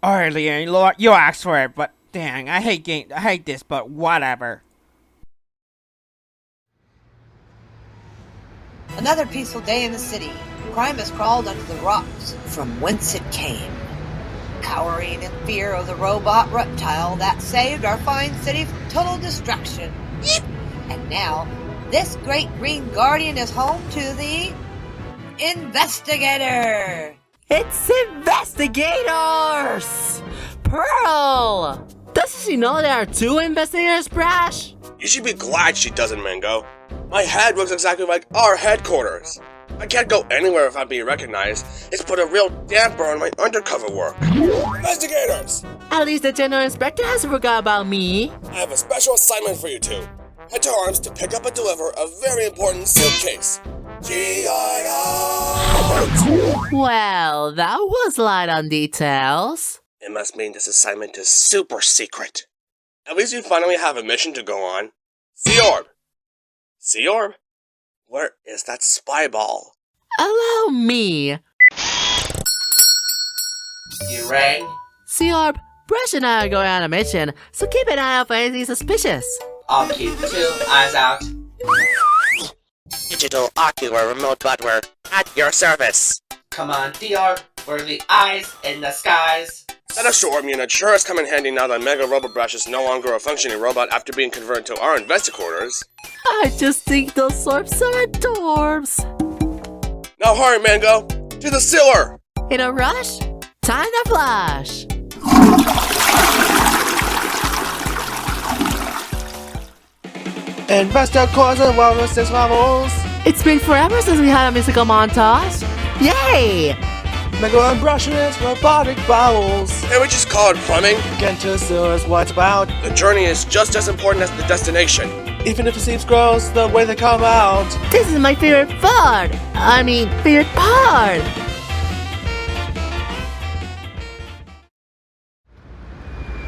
Alright, Leon, Lord, you asked for it, but dang, I hate this, but whatever. Another peaceful day in the city. Crime has crawled under the rocks from whence it came. Cowering in fear of the robot reptile that saved our fine city from total destruction. And now, this great green guardian is home to the InvestiGator! It's InvestiGators! Pearl! Doesn't she know there are two investigators, Brash? You should be glad she doesn't, Mango. My head looks exactly like our headquarters. I can't go anywhere without being recognized. It's put a real damper on my undercover work. Investigators! At least the general inspector hasn't forgot about me. I have a special assignment for you two. Head to Arms to pick up and deliver a very important suitcase. G.I.O. Well, that was light on details. It must mean this assignment is super secret. At least you finally have a mission to go on. Sea Orb! Sea Orb? Where is that spy ball? Allow me. You rang? Sea Orb, Brash and I are going on a mission, so keep an eye out for anything suspicious. I'll keep 2 eyes out. Digital ocular remote butler at your service. Come on, Dior, we're the eyes in the skies. That Ashore unit sure has come in handy now that Mega Robot Brash is no longer a functioning robot after being converted to our InvestiGators. I just think those sorps are adorbs. Now hurry, Mango! To the sewer! In a rush? Time to flash! InvestiGators and wellness levels. It's been forever since we had a musical montage. Yay! Mega and Brash's robotic bowels. Can we just call it plumbing? Get to the sewers, what it's about. The journey is just as important as the destination. Even if it seems gross, the way they come out. This is my favorite part. Favorite part.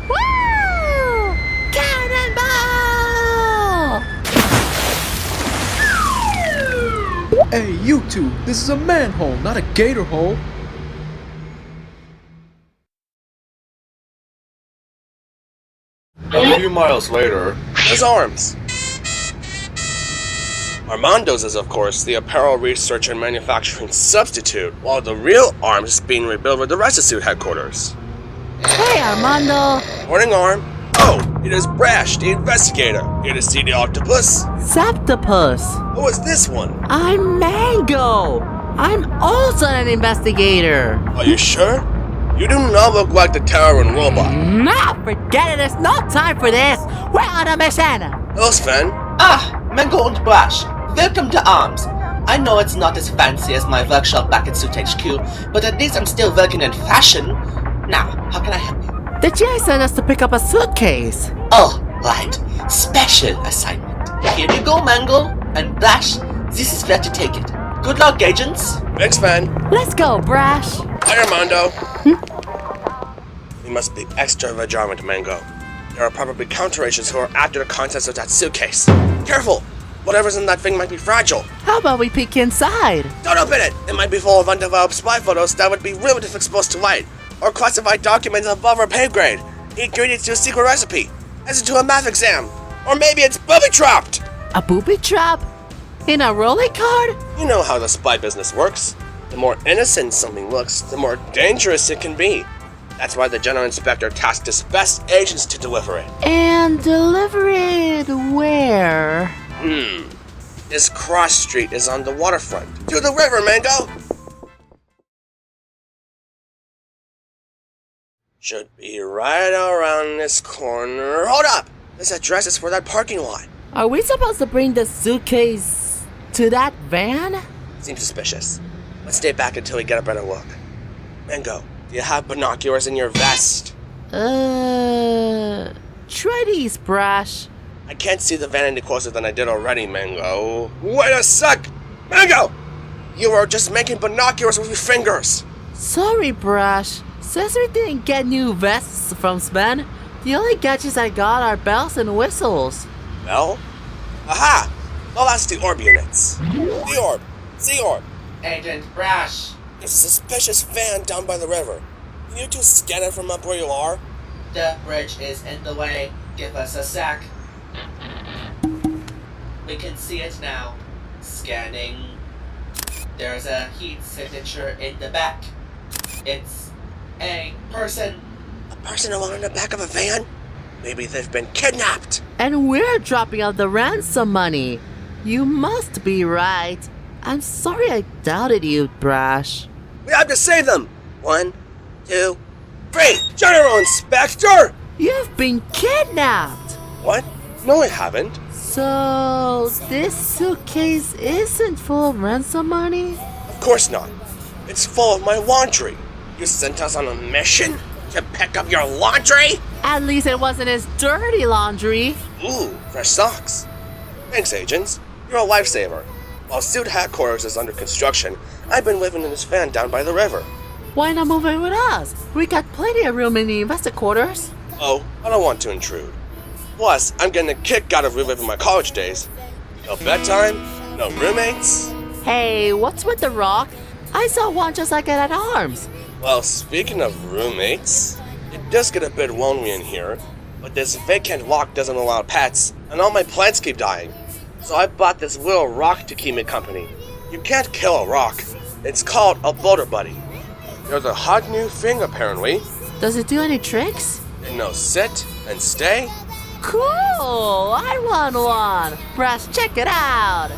Woo! Cannonball! Hey, you two, this is a manhole, not a gator hole. A few miles later, There's Arms. Armando's is, of course, the apparel research and manufacturing substitute, while the real Arms is being rebuilt with the rest of Suit headquarters. Hey, Armando. Morning, Arm. Oh, it is Brash, the investigator. Here to see the octopus. Septopus. Who is this one? I'm Mango. I'm also an investigator. Are you sure? You do not look like the Terran robot. Nah, forget it. There's no time for this. We're on a mission. Hello, Sven. Ah, Mango and Brash, welcome to Arms. I know it's not as fancy as my workshop back at Suit HQ, but at least I'm still working in fashion. Now, how can I help you? The GI sent us to pick up a suitcase. Oh, right. Special assignment. Here you go, Mango. And Brash, this is where to take it. Good luck, agents. Thanks, Sven. Let's go, Brash. Hi, Armando. We must be extra vigilant, Mango. There are probably counter-agents who are after the contents of that suitcase. Careful! Whatever's in that thing might be fragile. How about we peek inside? Don't open it! It might be full of undeveloped spy photos that would be ruined if exposed to light, or classified documents above our pay grade, ingredients to a secret recipe, as to a math exam, or maybe it's booby-trapped! A booby trap? In a rolling card? You know how the spy business works. The more innocent something looks, the more dangerous it can be. That's why the General Inspector tasked his best agents to deliver it. And deliver it where? This cross street is on the waterfront. To the river, Mango! Should be right around this corner. Hold up! This address is for that parking lot. Are we supposed to bring the suitcase to that van? Seems suspicious. Let's stay back until we get a better look. Mango, do you have binoculars in your vest? Try these, Brash. I can't see the van any closer than I did already, Mango. Wait a sec! Mango! You were just making binoculars with your fingers! Sorry, Brash. Says we didn't get new vests from Sven. The only gadgets I got are bells and whistles. Bell? Aha! Well, that's the orb units. The orb! The orb! Agent Brash. There's a suspicious van down by the river. Can you two scan it from up where you are? The bridge is in the way. Give us a sec. We can see it now. Scanning. There's a heat signature in the back. It's a person. A person alone in the back of a van? Maybe they've been kidnapped. And we're dropping out the ransom money. You must be right. I'm sorry I doubted you, Brash. We have to save them! 1, 2, 3! General Inspector! You've been kidnapped! What? No, I haven't. So, this suitcase isn't full of ransom money? Of course not. It's full of my laundry. You sent us on a mission to pick up your laundry? At least it wasn't his dirty laundry. Ooh, fresh socks. Thanks, agents. You're a lifesaver. While Suit headquarters is under construction, I've been living in this van down by the river. Why not move in with us? We got plenty of room in the InvestiGators. Oh, I don't want to intrude. Plus, I'm getting a kick out of reliving my college days. No bedtime, no roommates. Hey, what's with the rock? I saw one just like it at Arms. Well, speaking of roommates, it does get a bit lonely in here, but this vacant lock doesn't allow pets, and all my plants keep dying. So I bought this little rock to keep me company. You can't kill a rock. It's called a boulder buddy. They're the hot new thing, apparently. Does it do any tricks? They know sit and stay. Cool! I want one! Brash, check it out!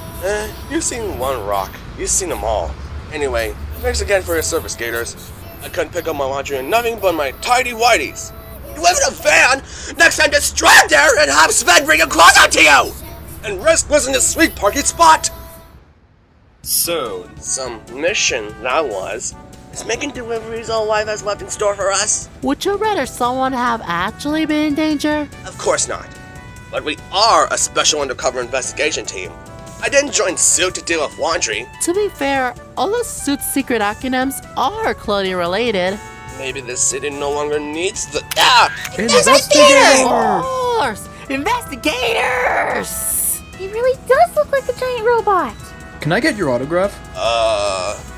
You've seen one rock. You've seen them all. Anyway, thanks again for your service, Gators. I couldn't pick up my laundry in nothing but my tidy whities. You live in a van? Next time just drive there and have Sven bring your clothes out to you! And rest wasn't a sweet parking spot! So, some mission that was. Is making deliveries all life has left in store for us? Would you rather someone have actually been in danger? Of course not. But we are a special undercover investigation team. I didn't join Suit to deal with laundry. To be fair, all the Suit's secret acronyms are clothing related. Maybe the city no longer needs the... Investigator! Of course! InvestiGators! He really does look like a giant robot. Can I get your autograph?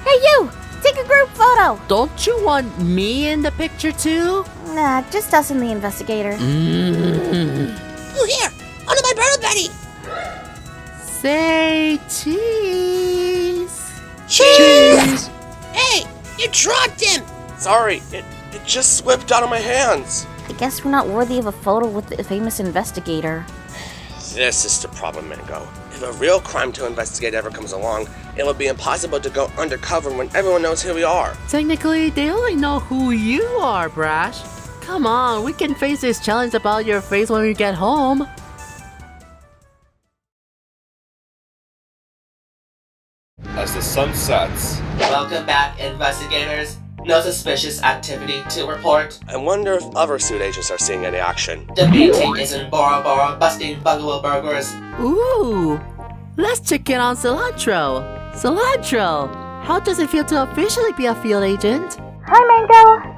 Hey, you! Take a group photo! Don't you want me in the picture too? Nah, just us and the investigator. Oh, here! Under my bird, Betty! Say cheese. Cheese! Hey! You dropped him! Sorry, it just slipped out of my hands. I guess we're not worthy of a photo with the famous investigator. This is the problem, Mango. If a real crime to investigate ever comes along, it will be impossible to go undercover when everyone knows who we are. Technically, they only know who you are, Brash. Come on, we can face this challenge about your face when we get home. As the sun sets, Welcome back, investigators. No suspicious activity to report. I wonder if other Suit agents are seeing any action. The B team is in Bora Bora busting Bungalow Burgers. Ooh, let's check in on Cilantro. Cilantro, how does it feel to officially be a field agent? Hi, Mango!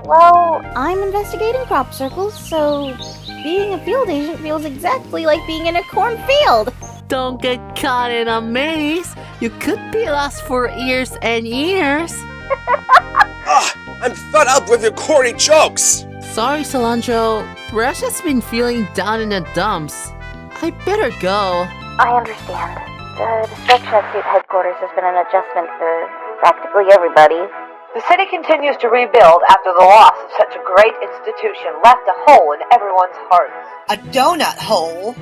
Well, I'm investigating crop circles, so being a field agent feels exactly like being in a cornfield. Don't get caught in a maze. You could be lost for years and years. I'm fed up with your corny jokes! Sorry, Cilantro. Brash has been feeling down in the dumps. I better go. I understand. The destruction of Suit headquarters has been an adjustment for practically everybody. The city continues to rebuild after the loss of such a great institution left a hole in everyone's hearts. A donut hole?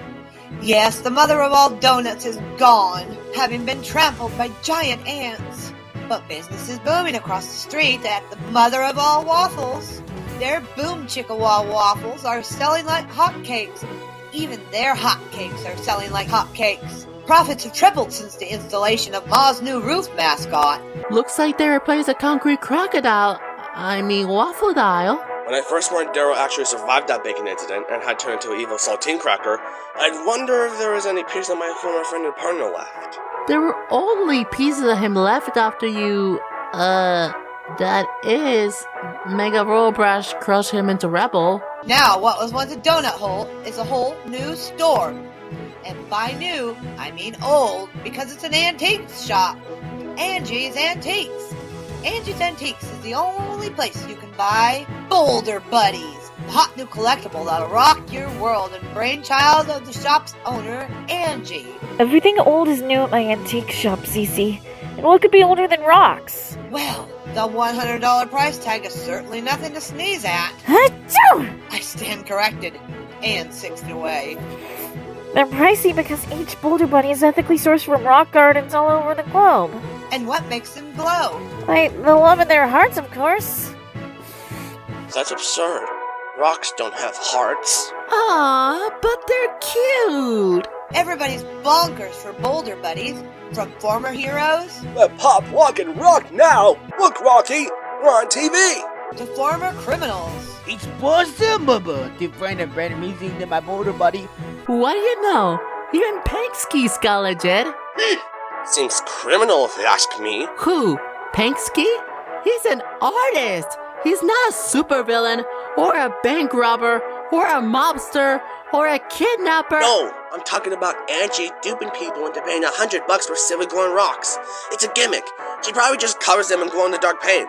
Yes, the mother of all donuts is gone, having been trampled by giant ants. But business is booming across the street at the mother of all waffles. Their Boom Chickasaw waffles are selling like hotcakes. Even their hotcakes are selling like hotcakes. Profits have tripled since the installation of Ma's new roof mascot. Looks like they replaced a concrete crocodile. Waffle dial. When I first learned Daryl actually survived that bacon incident and had turned into an evil saltine cracker, I'd wonder if there was any piece of my former friend and partner left. There were only pieces of him left after you, that is, Mega Roll Brash crushed him into rubble. Now, what was once a donut hole is a whole new store. And by new, I mean old, because it's an antiques shop. Angie's Antiques. Angie's Antiques is the only only place you can buy Boulder Buddies, the hot new collectible that'll rock your world and brainchild of the shop's owner, Anjie. Everything old is new at my antique shop, Cece. And what could be older than rocks? Well, the $100 price tag is certainly nothing to sneeze at. Achoo! I stand corrected and 6th away. They're pricey because each Boulder Buddy is ethically sourced from rock gardens all over the globe. And what makes them glow? The love in their hearts, of course. That's absurd. Rocks don't have hearts. Aw, but they're cute. Everybody's bonkers for Boulder Buddies, from former heroes Let pop, walk, and rock now! Look, Rocky, we're on TV! to former criminals. It's possible to find a better music than my Boulder Buddy. What do you know? Even Pankski's got legit. Seems criminal if you ask me. Who? Pankski? He's an artist. He's not a supervillain, or a bank robber, or a mobster, or a kidnapper. No, I'm talking about Anjie duping people into paying $100 for silly glowing rocks. It's a gimmick. She probably just covers them in glow-in-the-dark paint.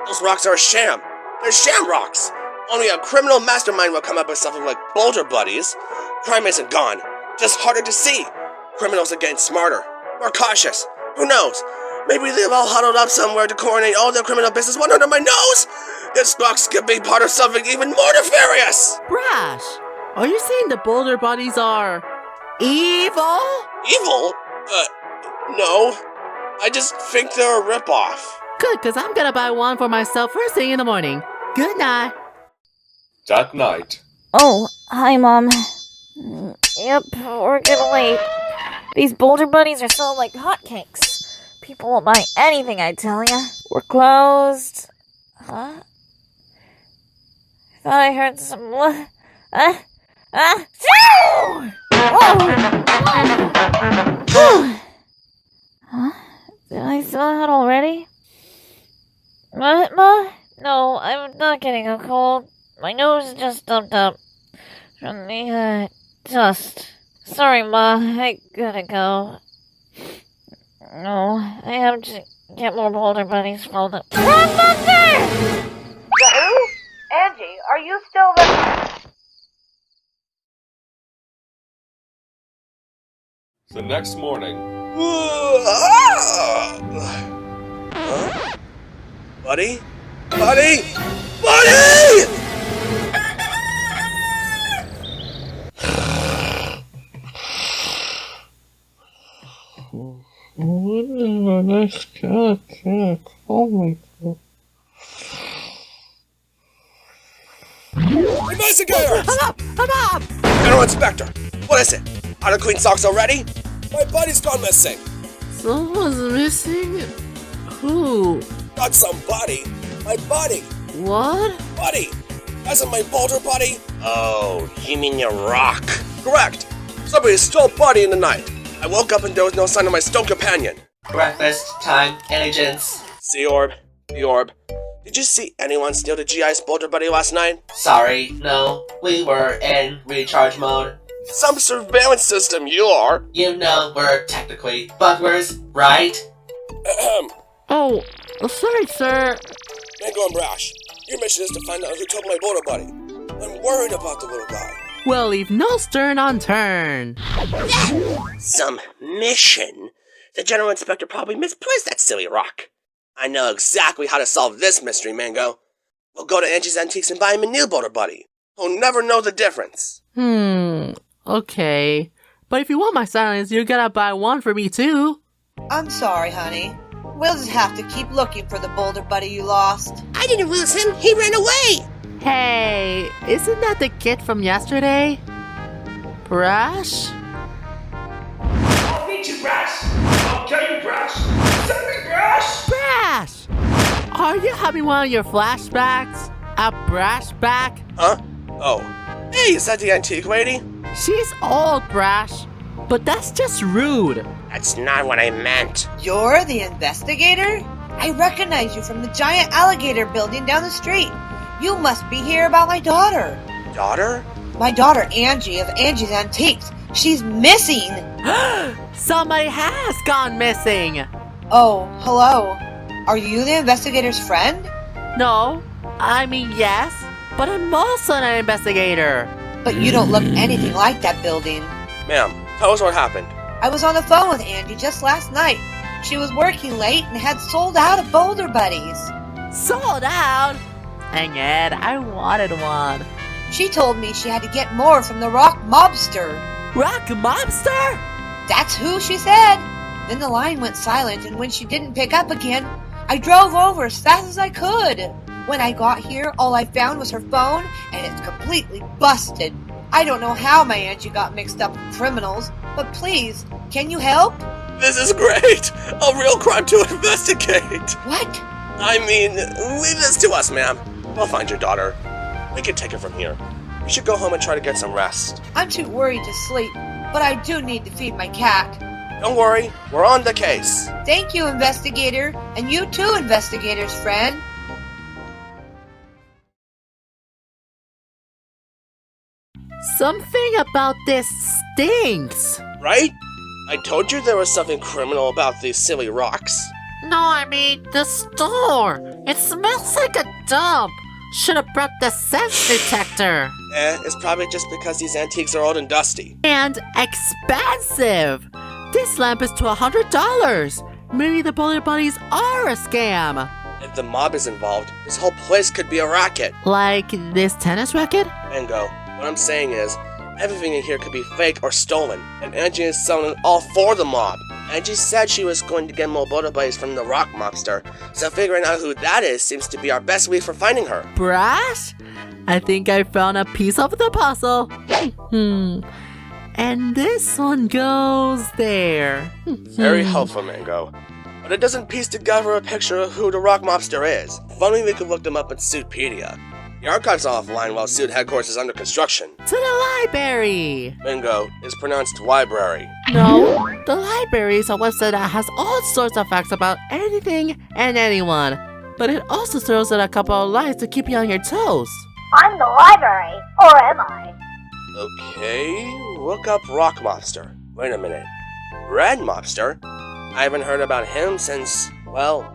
Those rocks are a sham. They're sham rocks. Only a criminal mastermind will come up with something like Boulder Buddies. Crime isn't gone, just harder to see. Criminals are getting smarter, more cautious. Who knows? Maybe they've all huddled up somewhere to coordinate all their criminal business one under my nose? This rocks could be part of something even more nefarious! Brash, are you saying the Boulder Buddies are evil? Evil? No. I just think they're a ripoff. Good, because I'm gonna buy one for myself first thing in the morning. Good night. That night, Oh, hi, Mom. Yep, we're getting late. These Boulder Buddies are selling like hotcakes. People won't buy anything, I tell ya. We're closed. Huh? I thought I heard some... Shoo! Huh? Did I smell that already? What, Ma? No, I'm not getting a cold. My nose is just stuffed up from the, dust. Sorry, Ma, I gotta go. No, I have to get more Boulder Buddies from the... Who? Anjie, are you still there? the next morning, Huh? Buddy? Buddy? Buddy! What is my next cat? Oh my god. InvestiGators! I'm up! General Inspector, what is it? Are the clean socks already? My buddy's gone missing. Someone's missing? Who? Not some buddy. My buddy. What? Buddy. As in my Boulder Buddy? Oh, you mean your rock? Correct. Somebody stole Buddy in the night. I woke up and there was no sign of my stone companion. Breakfast time, agents. The orb. Did you see anyone steal the GI's Boulder Buddy last night? Sorry, no. We were in recharge mode. Some surveillance system, you are. You know we're technically butlers, right? Ahem. Oh, sorry, sir. Mango and Brash, your mission is to find out who took my Boulder Buddy. I'm worried about the little guy. We'll leave no stone unturned. Some mission? The General Inspector probably misplaced that silly rock. I know exactly how to solve this mystery, Mango. We'll go to Angie's Antiques and buy him a new Boulder Buddy. He'll never know the difference. Okay. But if you want my silence, you gotta buy one for me too. I'm sorry, honey. We'll just have to keep looking for the Boulder Buddy you lost. I didn't lose him. He ran away. Hey, isn't that the kid from yesterday? Brash? I'll meet you, Brash! I'll kill you, Brash! Send me, Brash! Brash! Are you having one of your flashbacks? A Brash back? Huh? Oh. Hey, is that the antique lady? She's old, Brash. But that's just rude. That's not what I meant. You're the investigator? I recognize you from the giant alligator building down the street. You must be here about my daughter. Daughter? My daughter, Anjie of Angie's Antiques. She's missing. Somebody has gone missing. Oh, hello. Are you the investigator's friend? No, I mean yes, but I'm also an investigator. But you don't look anything like that building. Ma'am, tell us what happened. I was on the phone with Anjie just last night. She was working late and had sold out of Boulder Buddies. Sold out? Dang it, I wanted one. She told me she had to get more from the rock mobster. Rock mobster? That's who she said. Then the line went silent, and when she didn't pick up again, I drove over as fast as I could. When I got here, all I found was her phone, and it's completely busted. I don't know how my Anjie got mixed up with criminals, but please, can you help? This is great! A real crime to investigate! What? I mean, leave this to us, ma'am. We'll find your daughter. We can take her from here. We should go home and try to get some rest. I'm too worried to sleep, but I do need to feed my cat. Don't worry, we're on the case. Thank you, investigator, and you too, investigator's friend. Something about this stinks. Right? I told you there was something criminal about these silly rocks. No, I mean the store. It smells like a dump. Should have brought the scent detector. It's probably just because these antiques are old and dusty. And expensive. This lamp is $100. Maybe the Boulder Buddies are a scam. If the mob is involved, this whole place could be a racket. Like this tennis racket? Bingo. What I'm saying is, everything in here could be fake or stolen, and Anjie is selling it all for the mob. Anjie said she was going to get more Boulder Buddies from the rock mobster, so figuring out who that is seems to be our best way for finding her. Brash? I think I found a piece of the puzzle. And this one goes there. Very helpful, Mango. But it doesn't piece together a picture of who the rock mobster is. If only we could look them up in Suitpedia. The archive's offline while Suit headquarters is under construction. To the library! Bingo is pronounced library. No, the library is a website that has all sorts of facts about anything and anyone. But it also throws in a couple of lines to keep you on your toes. I'm the library, or am I? Okay, look up rock mobster. Wait a minute. Red mobster? I haven't heard about him since, well,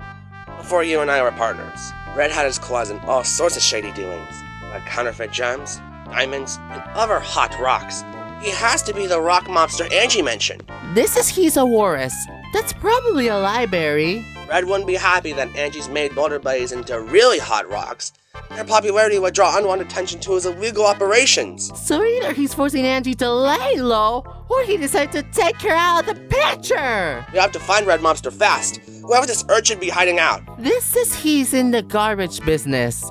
before you and I were partners. Red had his claws in all sorts of shady dealings, like counterfeit gems, diamonds, and other hot rocks. He has to be the rock mobster Anjie mentioned. This is Hesaurus. That's probably a library. Red wouldn't be happy that Angie's made Boulder Buddies into really hot rocks. Their popularity would draw unwanted attention to his illegal operations. So either he's forcing Anjie to lay low, or he decided to take her out of the picture. We have to find Red Mobster fast. Whoever this urchin be hiding out. This is he's in the garbage business.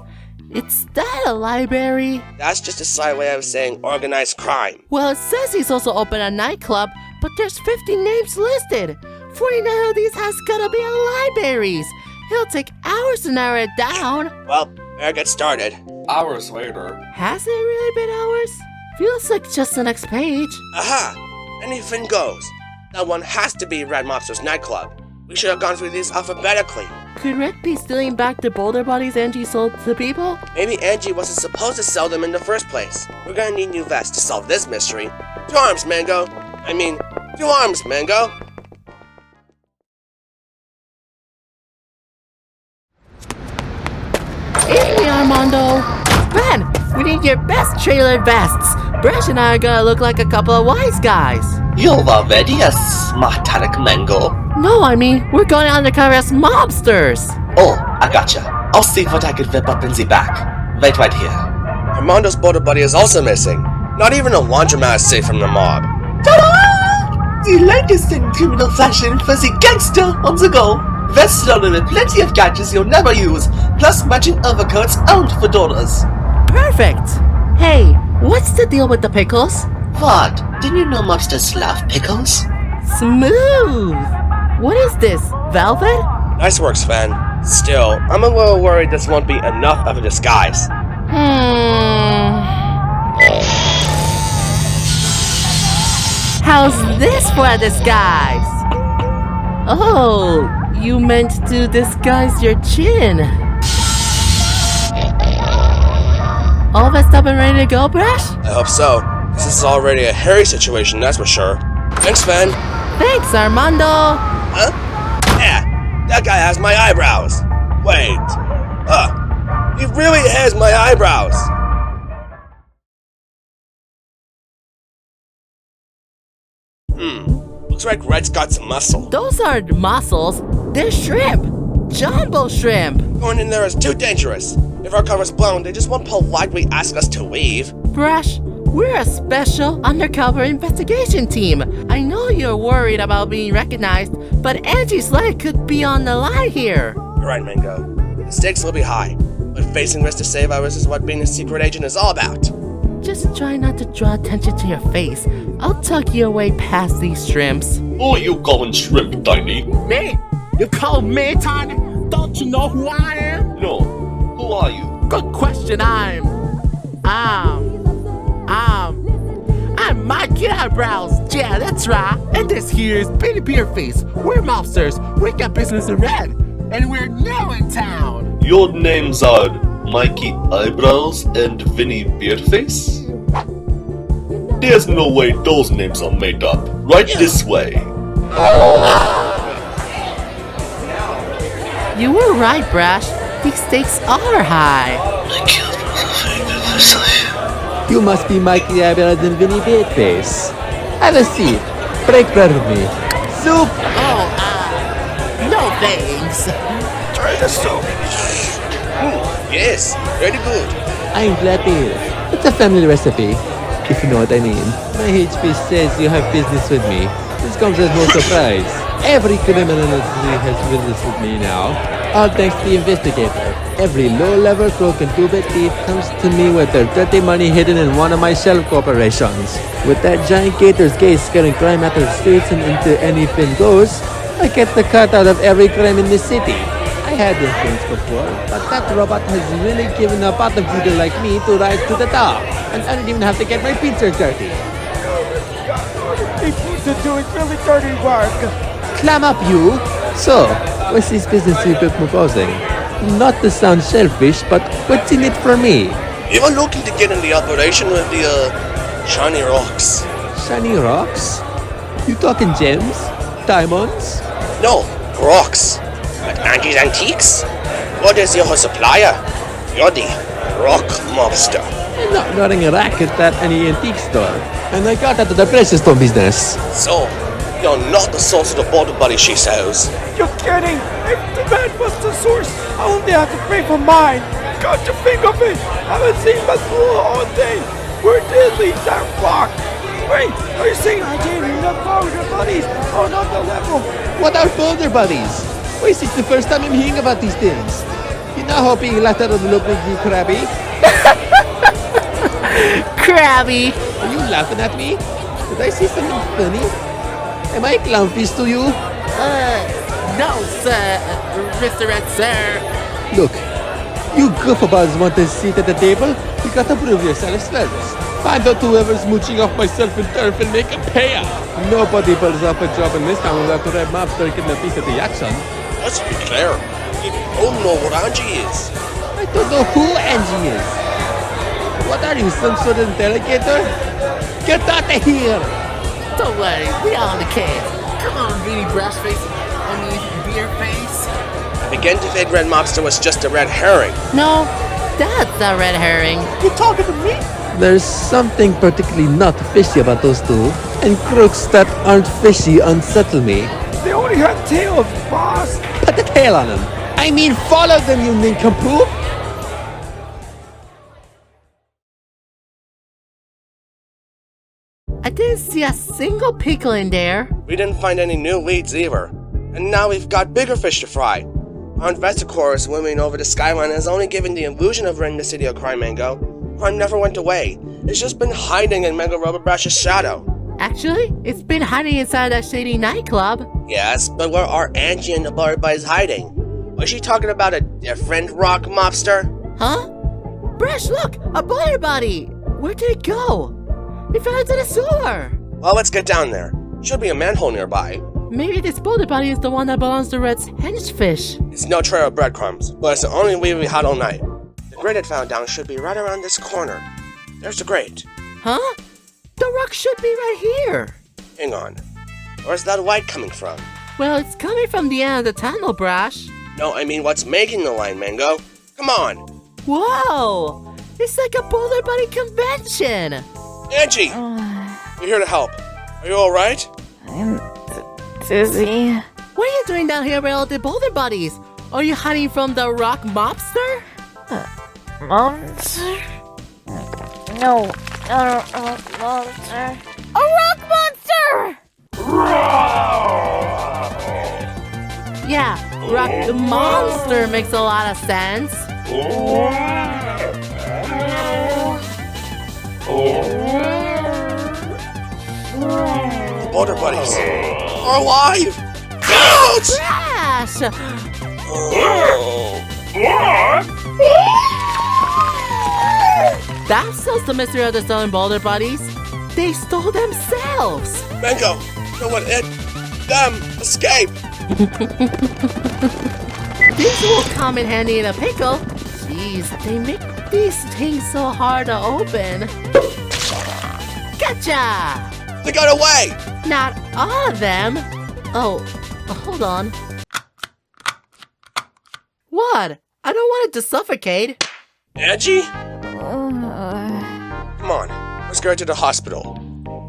Is that a library? That's just a side way of saying organized crime. Well, it says he's also opened a nightclub, but there's 50 names listed. 49 of these has gotta be libraries. It'll take hours to narrow it down. Well, better get started. Hours later. Has it really been hours? Feels like just the next page. Aha! Anything goes. That one has to be Red Mobster's nightclub. We should have gone through these alphabetically. Could Red be stealing back the Boulder Buddies Anjie sold to people? Maybe Anjie wasn't supposed to sell them in the first place. We're gonna need new vests to solve this mystery. 2 arms, Mango! 2 arms, Mango! Hey, Armando! Ren, we need your best trailer vests. Brash and I are gonna look like a couple of wise guys. You're already a smart aleck, Mango. No, I mean, we're going undercover as mobsters. Oh, I gotcha. I'll see what I can whip up in the back. Wait right here. Armando's Boulder Buddy is also missing. Not even a laundromat is safe from the mob. Ta-da! The latest in criminal fashion for the gangster on the go. Vests loaded with plenty of gadgets you'll never use, plus matching overcoats and fedoras. Perfect! Hey, what's the deal with the pickles? What? Didn't you know mobsters love pickles? Smooth! What is this, velvet? Nice work, Sven. Still, I'm a little worried this won't be enough of a disguise. How's this for a disguise? Oh, you meant to disguise your chin. All vest up and ready to go, Brash? I hope so. This is already a hairy situation, that's for sure. Thanks, Sven. Thanks, Armando. Huh? Yeah, that guy has my eyebrows. Wait. He really has my eyebrows! Looks like Red's got some muscle. Those aren't mussels, they're shrimp! Jumbo shrimp! Going in there is too dangerous. If our cover's blown, they just won't politely ask us to leave. Brash, we're a special undercover investigation team. I know you're worried about being recognized, but Anjie's life could be on the line here. You're right, Mango. The stakes will be high, but facing risk to save others is what being a secret agent is all about. Just try not to draw attention to your face. I'll tuck you away past these shrimps. Who are you calling shrimp, Tiny? Me? You call me Tiny? Don't you know who I am? No. Who are you? Good question. I'm Mikey Eyebrows. Yeah, that's right. And this here's Billy Beerface. We're mobsters. We got business in red. And we're new in town. Your names are Mikey Eyebrows and Vinny Beardface? There's no way those names are made up. Right this way. You were right, Brash. These stakes are high. I killed myself previously. You must be Mikey Eyebrows and Vinny Beardface. Have a seat. Break bread with me. Soup! No thanks. Try the soup. Yes, very good. I'm glad to hear it. It's a family recipe, if you know what I mean. My HP says you have business with me. This comes as no surprise. Every criminal in the city has business with me now. All thanks to the investigator. Every low-level crook and two-bit thief comes to me with their dirty money hidden in one of my shell corporations. With that giant Gators case scaring crime out of the streets and into anything goes, I get the cut out of every crime in the city. I had these things before, but that robot has really given a bottom feeder like me to rise to the top. And I don't even have to get my pizza dirty. They're doing really dirty work. Clam up, you! So, what's this business you've been proposing? Not to sound selfish, but what's in it for me? You were looking to get in the operation with the, shiny rocks. Shiny rocks? You talking gems? Diamonds? No, rocks. Like Angie's Antiques? What is your supplier? You're the rock mobster. I'm not running a racket at any antique store. And I got out of the precious stone business. So, you're not the source of the Boulder Buddies she sells. You're kidding! If the man was the source, I only have to pay for mine. Got to think of it! I haven't seen my school all day. Where did leave that rock? Wait, are you saying I gave you the Boulder Buddies on another level? What are Boulder Buddies? Wait, it's the first time I'm hearing about these things. You know how being left out of the loop makes you crabby? Crabby! Are you laughing at me? Did I say something funny? Am I clownfish to you? No, sir. Mr. Red, sir. Look, you goofballs want a seat at the table? You gotta prove yourselves first. Find out whoever's mooching off myself and turf and make a payout. Nobody pulls off a job in this town without the red mobster getting a piece of the action. Let's be clear. You don't know what Anjie is. I don't know who Anjie is. What are you, some sort of interrogator? Get out of here! Don't worry, we are on the case. Come on, Beanie Brashface. Beer face. I began to think Red Mobster was just a red herring. No, that's a red herring. You talking to me? There's something particularly not fishy about those two, and crooks that aren't fishy unsettle me. They only have tails, boss. Put the tail on them. I mean, follow them, you nincompoop. I didn't see a single pickle in there. We didn't find any new leads either. And now we've got bigger fish to fry. Our InvestiGators swimming over the skyline has only given the illusion of running the city of crime, Mango. Crime never went away. It's just been hiding in Mango Rubber Brash's shadow. Actually, it's been hiding inside that shady nightclub. Yes, but where are Anjie and the Boulder Buddies hiding? Was she talking about a different rock mobster? Huh? Brash, look! A Boulder Buddy! Where did it go? It fell into the sewer! Well, let's get down there. Should be a manhole nearby. Maybe this Boulder Buddy is the one that belongs to Red's henchfish. It's no trail of breadcrumbs, but it's the only way we had all night. The grate it found down should be right around this corner. There's the grate. Huh? The rock should be right here. Hang on. Where's that light coming from? Well, it's coming from the end of the tunnel, Brash. No, I mean what's making the line, Mango. Come on. Whoa! It's like a Boulder Buddy convention! Anjie! We're here to help. Are you alright? I'm dizzy. What are you doing down here with all the Boulder Buddies? Are you hiding from the rock mobster? Monster? No, not a rock monster. A rock monster! Yeah, rock the monster makes a lot of sense. The Boulder Buddies are alive! Ouch! Brash! That solves the mystery of the stolen Boulder Buddies. They stole themselves. Mango, know what them escape. These will come in handy in a pickle. Jeez, they make these things so hard to open. Gotcha! They got away! Not all of them. Oh, hold on. What? I don't want it to suffocate. Anjie? Come on, let's go to the hospital.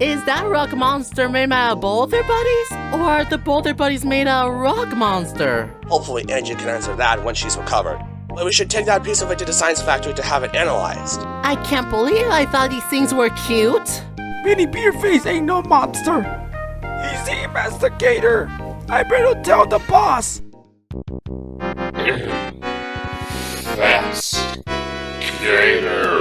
Is that rock monster made out of Boulder Buddies? Or are the Boulder Buddies made out of rock monster? Hopefully Anjie can answer that when she's recovered. But we should take that piece of it to the science factory to have it analyzed. I can't believe I thought these things were cute. Vinny Beerface ain't no mobster. He's the investigator. I better tell the boss. Investigator.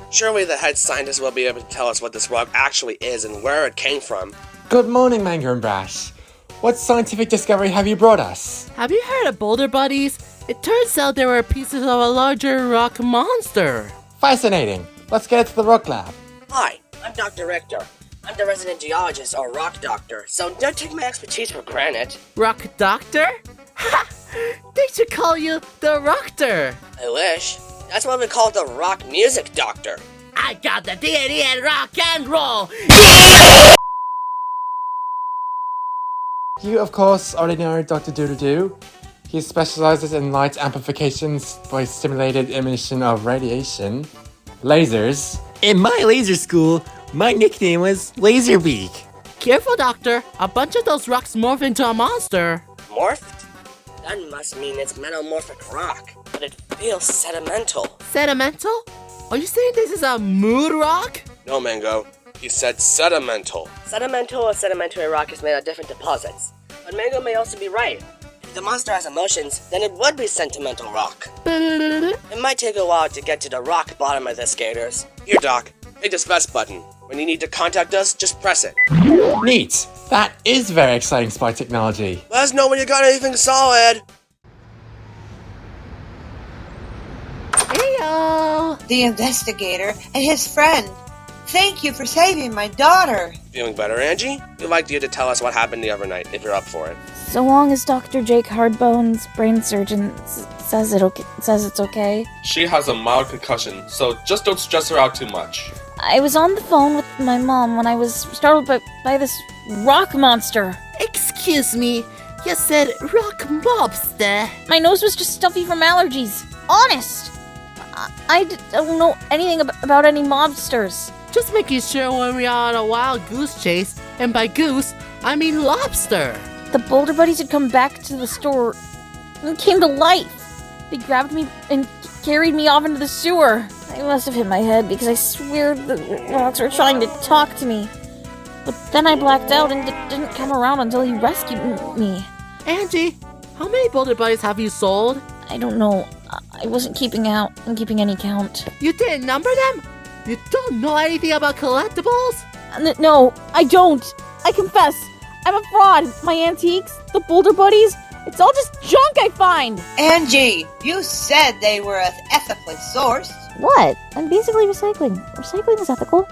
Surely the head scientist will be able to tell us what this rock actually is and where it came from. Good morning, Mango and Brash. What scientific discovery have you brought us? Have you heard of Boulder Buddies? It turns out they were pieces of a larger rock monster. Fascinating. Let's get to the rock lab. Hi, I'm Dr. Richter. I'm the resident geologist or rock doctor, so don't take my expertise for granted. Rock doctor? Ha! They should call you the Rockter. I wish. That's why we call it the rock music doctor. I got the deity and rock and roll. You, of course, already know Dr. Doodle-Doo. He specializes in light amplifications by stimulated emission of radiation. Lasers. In my laser school, my nickname was Laserbeak. Careful, Doctor. A bunch of those rocks morph into a monster. Morphed? That must mean it's metamorphic rock, but it feels sedimental. Sedimental? Are you saying this is a mood rock? No, Mango. He said sedimental. Sedimental or sedimentary rock is made of different deposits. But Mango may also be right. If the monster has emotions, then it would be sentimental rock. It might take a while to get to the rock bottom of this, Gators. Here, Doc. Hit this vest button. When you need to contact us, just press it. Neat. That is very exciting spy technology. Let us know when you got anything solid. Heyo! The investigator and his friend. Thank you for saving my daughter. Feeling better, Anjie? We'd like you to tell us what happened the other night, if you're up for it. So long as Dr. Jake Hardbone's brain surgeon says it's okay. She has a mild concussion, so just don't stress her out too much. I was on the phone with my mom when I was startled by this rock monster. Excuse me, you said rock mobster. My nose was just stuffy from allergies. Honest! I don't know anything about any mobsters. Just making sure when we are on a wild goose chase, and by goose, I mean lobster. The Boulder Buddies had come back to the store and came to life. They grabbed me and carried me off into the sewer. I must have hit my head because I swear the rocks were trying to talk to me. But then I blacked out and didn't come around until he rescued me. Anjie, how many Boulder Buddies have you sold? I don't know. I wasn't keeping any count. You didn't number them? You don't know anything about collectibles? No, I don't. I confess. I'm a fraud. My antiques, the Boulder Buddies, it's all just junk I find. Anjie, you said they were ethically sourced. What? I'm basically recycling. Recycling is ethical.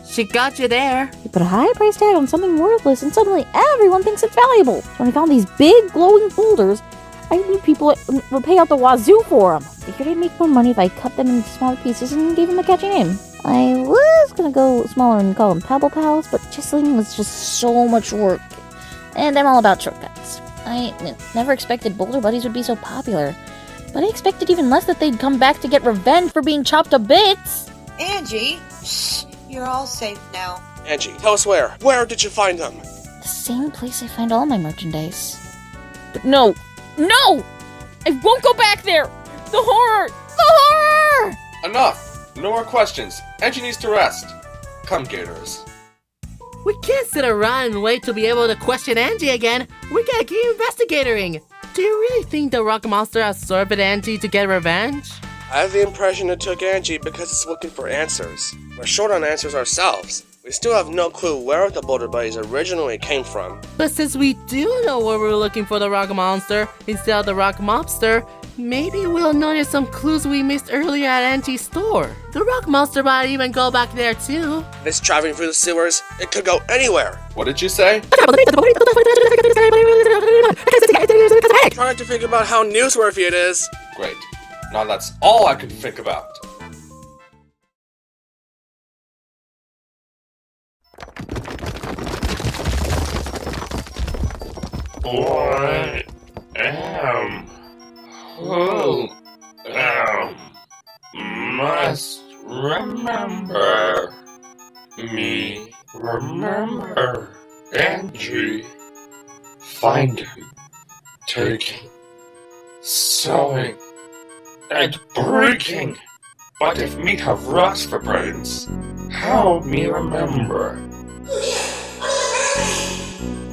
She got you there. You put a high price tag on something worthless and suddenly everyone thinks it's valuable. When I found these big glowing boulders, I knew people would pay out the wazoo for them. Figured I'd make more money if I cut them into smaller pieces and gave them a catchy name. I was gonna go smaller and call them Pebble Pals, but chiseling was just so much work. And I'm all about shortcuts. I never expected Boulder Buddies would be so popular, but I expected even less that they'd come back to get revenge for being chopped to bits. Angie, shh, you're all safe now. Angie, tell us where. Where did you find them? The same place I find all my merchandise. But no! I won't go back there! The horror! Enough! No more questions. Angie needs to rest. Come, Gators. We can't sit around and wait to be able to question Anjie again. We gotta keep investigatoring. Do you really think the rock monster has served Anjie to get revenge? I have the impression it took Angie because it's looking for answers. We're short on answers ourselves. We still have no clue where the Boulder Buddies originally came from. But since we do know where we're looking for the rock monster instead of the rock mobster, maybe we'll notice some clues we missed earlier at Angie's store. The rock monster might even go back there too. If it's driving through the sewers, it could go anywhere. What did you say? Trying to think about how newsworthy it is. Great. Now that's all I can think about. I am who must remember me. Remember Anjie. Finding, taking, sewing, and breaking. But if me have rocks for brains, how me remember?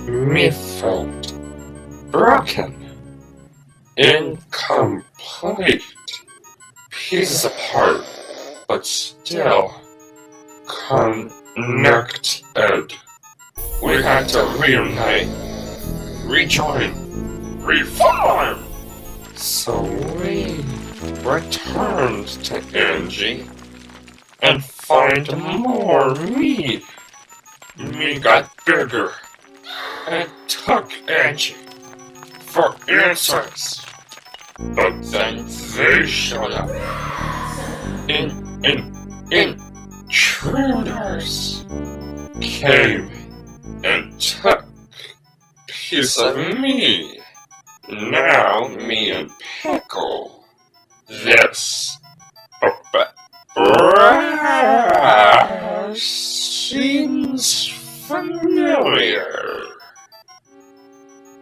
Me felt broken, incomplete, pieces apart, but still connected. We had to reunite, rejoin, reform. So we returned to Anjie and find more me. Me got bigger and took Anjie for answers. But then they showed up. Intruders came and took piece of me. Now me and Pickle. This Brash seems familiar.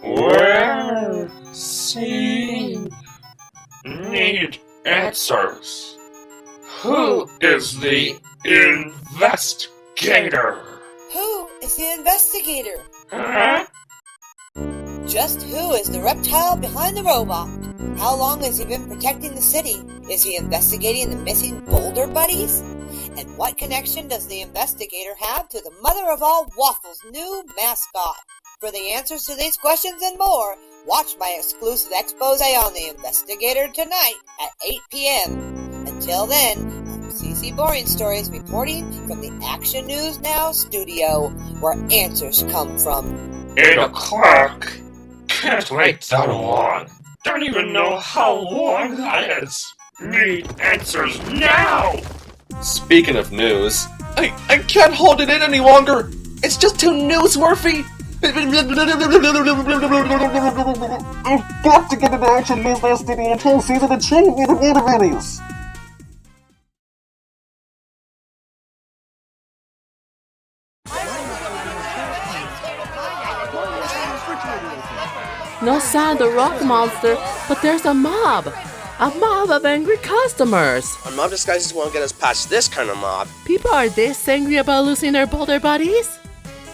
Where seen? Need answers. Who is the investigator? Who is the investigator? Huh? Just who is the reptile behind the robot? How long has he been protecting the city? Is he investigating the missing Boulder Buddies? And what connection does the investigator have to the mother of all waffles' new mascot? For the answers to these questions and more, watch my exclusive expose on the investigator tonight at 8 p.m. Until then, I'm CC Boring Stories reporting from the Action News Now studio, where answers come from. 8 o'clock? Can't wait that long. Don't even know how long that is. Need answers now! Speaking of news, I can't hold it in any longer. It's just too newsworthy. I've got to get into Action News Now studio until season and change me the videos. No sign of the rock monster, but there's a mob. A mob of angry customers. Our mob disguises won't get us past this kind of mob. People are this angry about losing their Boulder Buddies?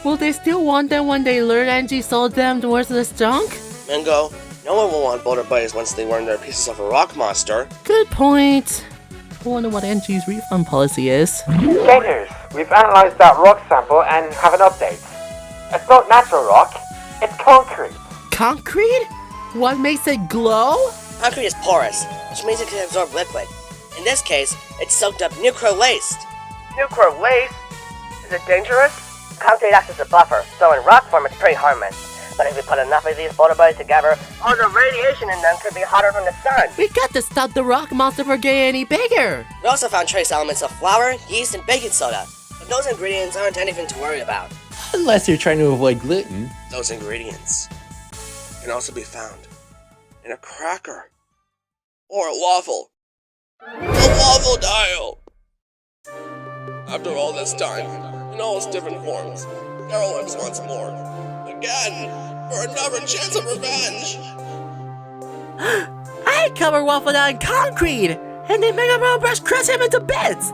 Will they still want them when they learn Anjie sold them worthless junk? Mingo, no one will want Boulder Buddies once they learn they're pieces of a rock monster. Good point. I wonder what Angie's refund policy is. Gators, we've analyzed that rock sample and have an update. It's not natural rock, it's concrete. Concrete? What makes it glow? Concrete is porous, which means it can absorb liquid. In this case, it's soaked up nuclear waste. Nuclear waste? Is it dangerous? Concrete acts as a buffer, so in rock form it's pretty harmless. But if we put enough of these Boulder Buddies together, all the radiation in them could be hotter than the sun. We got to stop the rock monster from getting any bigger. We also found trace elements of flour, yeast, and baking soda. But those ingredients aren't anything to worry about. Unless you're trying to avoid gluten. Those ingredients can also be found in a cracker or a waffle. A waffle dial! After all this time, in all its different forms, Daryl lives once more. Again, for another chance of revenge! I cover Waffle down in concrete, and they make a real Brash crush him into bits.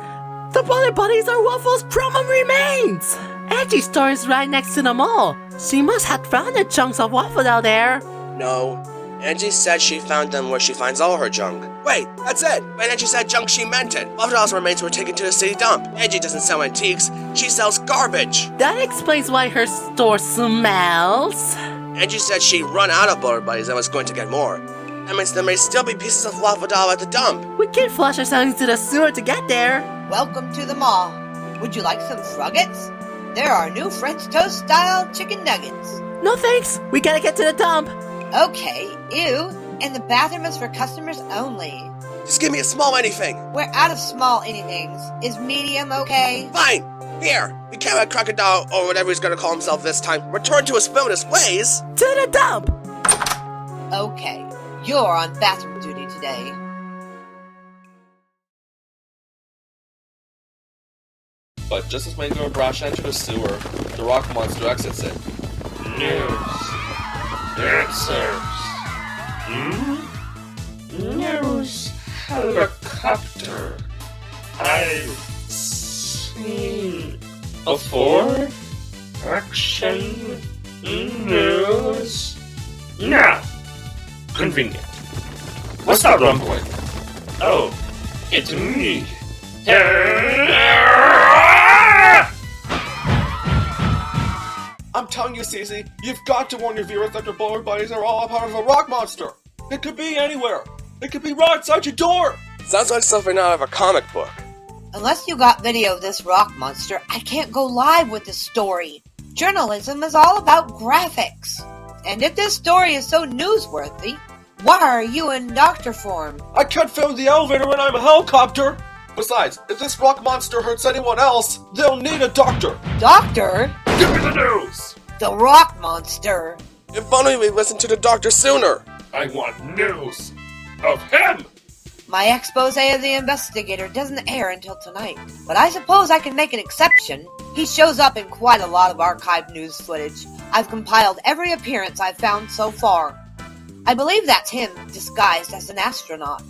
The Boulder Buddies are Waffle's promo remains. Anjie's store is right next to the mall. She must have found the chunks of waffle down there. No, Anjie said she found them where she finds all her junk. Wait, that's it! When Anjie said junk, she meant it. Waffle Doll's remains were taken to the city dump. Anjie doesn't sell antiques, she sells garbage. That explains why her store smells. Anjie said she'd run out of Boulder Buddies and was going to get more. That means there may still be pieces of Waffle Doll at the dump. We can flush ourselves into the sewer to get there. Welcome to the mall. Would you like some fruggets? There are new French toast style chicken nuggets. No thanks, we gotta get to the dump. Okay, ew. And the bathroom is for customers only. Just give me a small anything. We're out of small anythings. Is medium okay? Fine. Here, we can't let Crocodile, or whatever he's gonna call himself this time, return to his villainous ways. To the dump. Okay, you're on bathroom duty today. But just as Mango and Brash enter the sewer, the rock monster exits it. News. Answers. News. Helicopter. I've seen before. Action. News. Now. Convenient. What's that rumbling? Oh, it's me. I'm telling you, Cece, you've got to warn your viewers that the Boulder Buddies are all a part of a rock monster. It could be anywhere. It could be right outside your door. Sounds like something out of a comic book. Unless you got video of this rock monster, I can't go live with this story. Journalism is all about graphics. And if this story is so newsworthy, why are you in doctor form? I can't film the elevator when I'm a helicopter. Besides, if this rock monster hurts anyone else, they'll need a doctor. Doctor? Give me the news! The rock monster. If only we listened to the doctor sooner. I want news of him! My expose of the investigator doesn't air until tonight, but I suppose I can make an exception. He shows up in quite a lot of archived news footage. I've compiled every appearance I've found so far. I believe that's him disguised as an astronaut.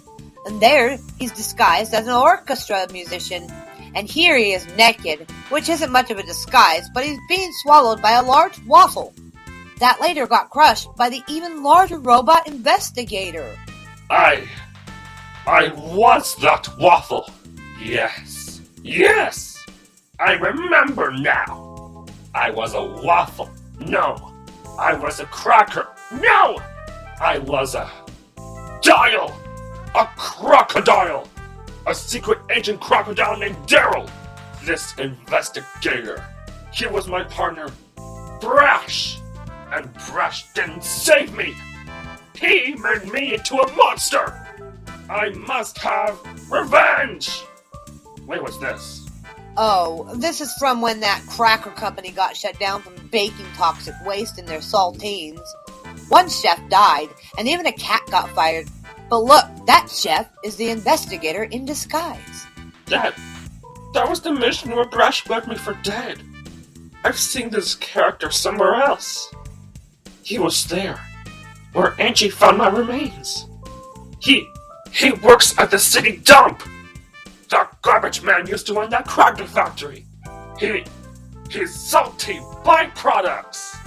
And there, he's disguised as an orchestra musician. And here he is naked, which isn't much of a disguise, but he's being swallowed by a large waffle. That later got crushed by the even larger robot investigator. I was that waffle. Yes. Yes! I remember now. I was a waffle. No. I was a cracker. No! I was a dial. A crocodile! A secret agent crocodile named Daryl! This investigator. He was my partner, Brash! And Brash didn't save me! He made me into a monster! I must have revenge! Wait, what's this? Oh, this is from when that cracker company got shut down from baking toxic waste in their saltines. One chef died, and even a cat got fired. But look, that chef is the investigator in disguise. That was the mission where Brash left me for dead. I've seen this character somewhere else. He was there, where Anjie found my remains. He works at the city dump. That garbage man used to run that cracker factory. His salty byproducts.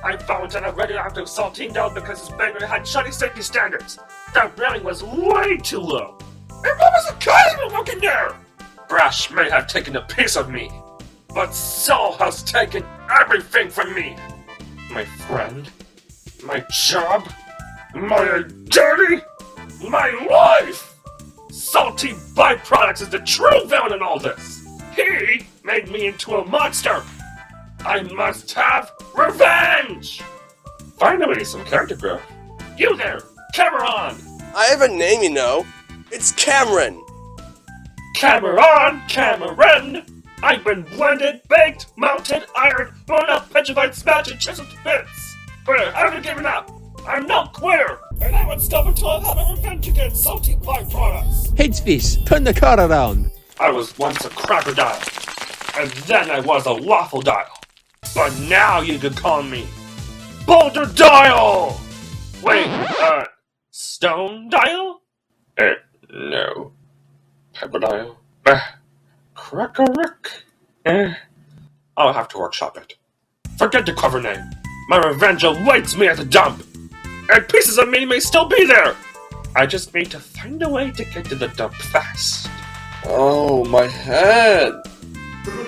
I found that a radioactive saltine down because his bakery had shitty safety standards. That rating was way too low. And what was the casual working there? Brash may have taken a piece of me, but Saul has taken everything from me. My friend, my job, my identity, my life. Salty byproducts is the true villain in all this. He made me into a monster. I must have revenge! Finally, some character growth. You there, Cameron! I have a name, you know. It's Cameron. Cameron! I've been blended, baked, melted, ironed, blown up, petrified, smashed, and chiseled to bits. But I haven't given up. I'm no quitter, and I won't stop until I have my revenge against salty byproducts. Hedgefish, turn the car around. I was once a crocodile, and then I was a waffle dial. But now you can call me Boulder Dial! Wait, Stone Dial? No. Pepper Dial? Crack-a-rick? I'll have to workshop it. Forget the clever name. My revenge awaits me at the dump! And pieces of me may still be there! I just need to find a way to get to the dump fast. Oh, my head!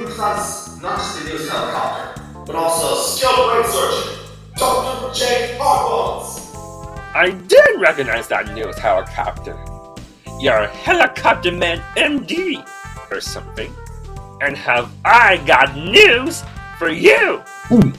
Class, not just the news helicopter, but also skilled brain surgeon, Dr. J. Hardbones. I did recognize that news helicopter. You're Helicopter Man MD or something. And have I got news for you? Ooh.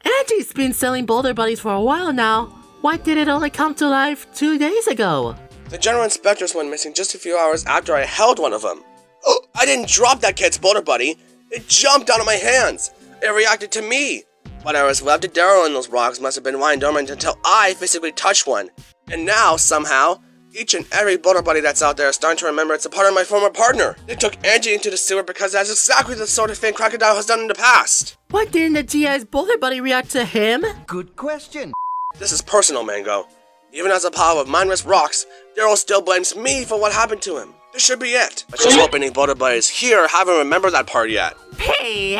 Angie's been selling Boulder Buddies for a while now. Why did it only come to life 2 days ago? The General Inspectors went missing just a few hours after I held one of them. Oh, I didn't drop that kid's Boulder Buddy. It jumped out of my hands. It reacted to me. Whatever's left of Daryl in those rocks must have been lying dormant until I physically touched one. And now, somehow, each and every Boulder Buddy that's out there is starting to remember it's a part of my former partner. They took Anjie into the sewer because that's exactly the sort of thing Crocodile has done in the past. Why didn't the GI's Boulder Buddy react to him? Good question. This is personal, Mango. Even as a pile of mindless rocks, Daryl still blames me for what happened to him. This should be it. Let's just hope any Boulder Buddies here haven't remembered that part yet. Hey,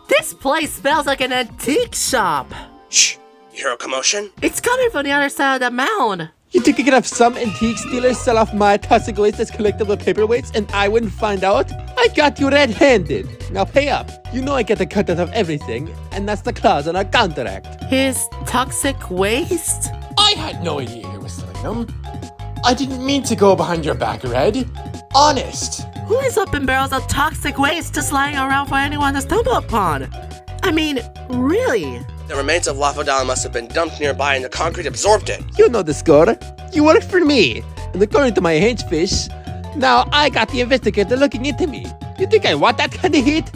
this place smells like an antique shop. Shh, you hear a commotion? It's coming from the other side of the mound. You think you could have some antique stealers sell off my toxic waste as collectible paperweights and I wouldn't find out? I got you red-handed. Now pay up. You know I get a cut out of everything, and that's the clause on our contract. His toxic waste? I had no idea he was selling them. I didn't mean to go behind your back, Red. Honest. Who is up in barrels of toxic waste just lying around for anyone to stumble upon? I mean, really? The remains of Lafodal must have been dumped nearby and the concrete absorbed it. You know the score. You work for me. And according to my henchfish, now I got the investigator looking into me. You think I want that kind of heat?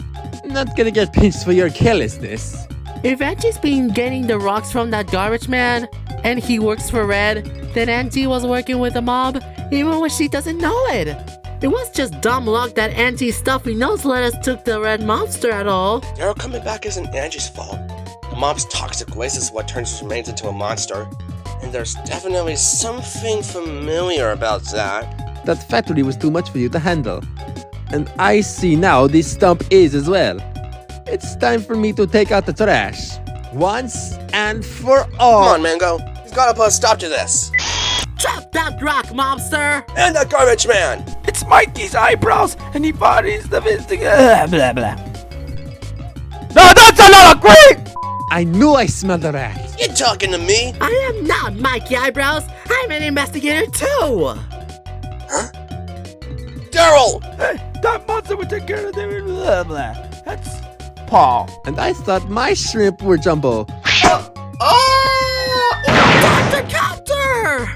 Not gonna get pinched for your carelessness. If Angie's been getting the rocks from that garbage man, and he works for Red, then Anjie was working with the mob, even when she doesn't know it. It was just dumb luck that Angie's stuffy nose lettuce took the red monster at all. Daryl coming back isn't Angie's fault. The mob's toxic waste is what turns his remains into a monster. And there's definitely something familiar about that. That factory was too much for you to handle. And I see now this stump is as well. It's time for me to take out the trash. Once and for all. Come on, Mango. You've got to put a stop to this. Drop that rock, monster! And that garbage man! It's Mikey's eyebrows, and he bodies the blah blah blah. No, that's a lot of great! I knew I smelled a rat. You talking to me? I am not Mikey Eyebrows. I'm an investigator too. Huh? Daryl! Hey, that monster would take care of them. Blah blah. That's Paul. And I thought my shrimp were jumbo. Dr. Copter!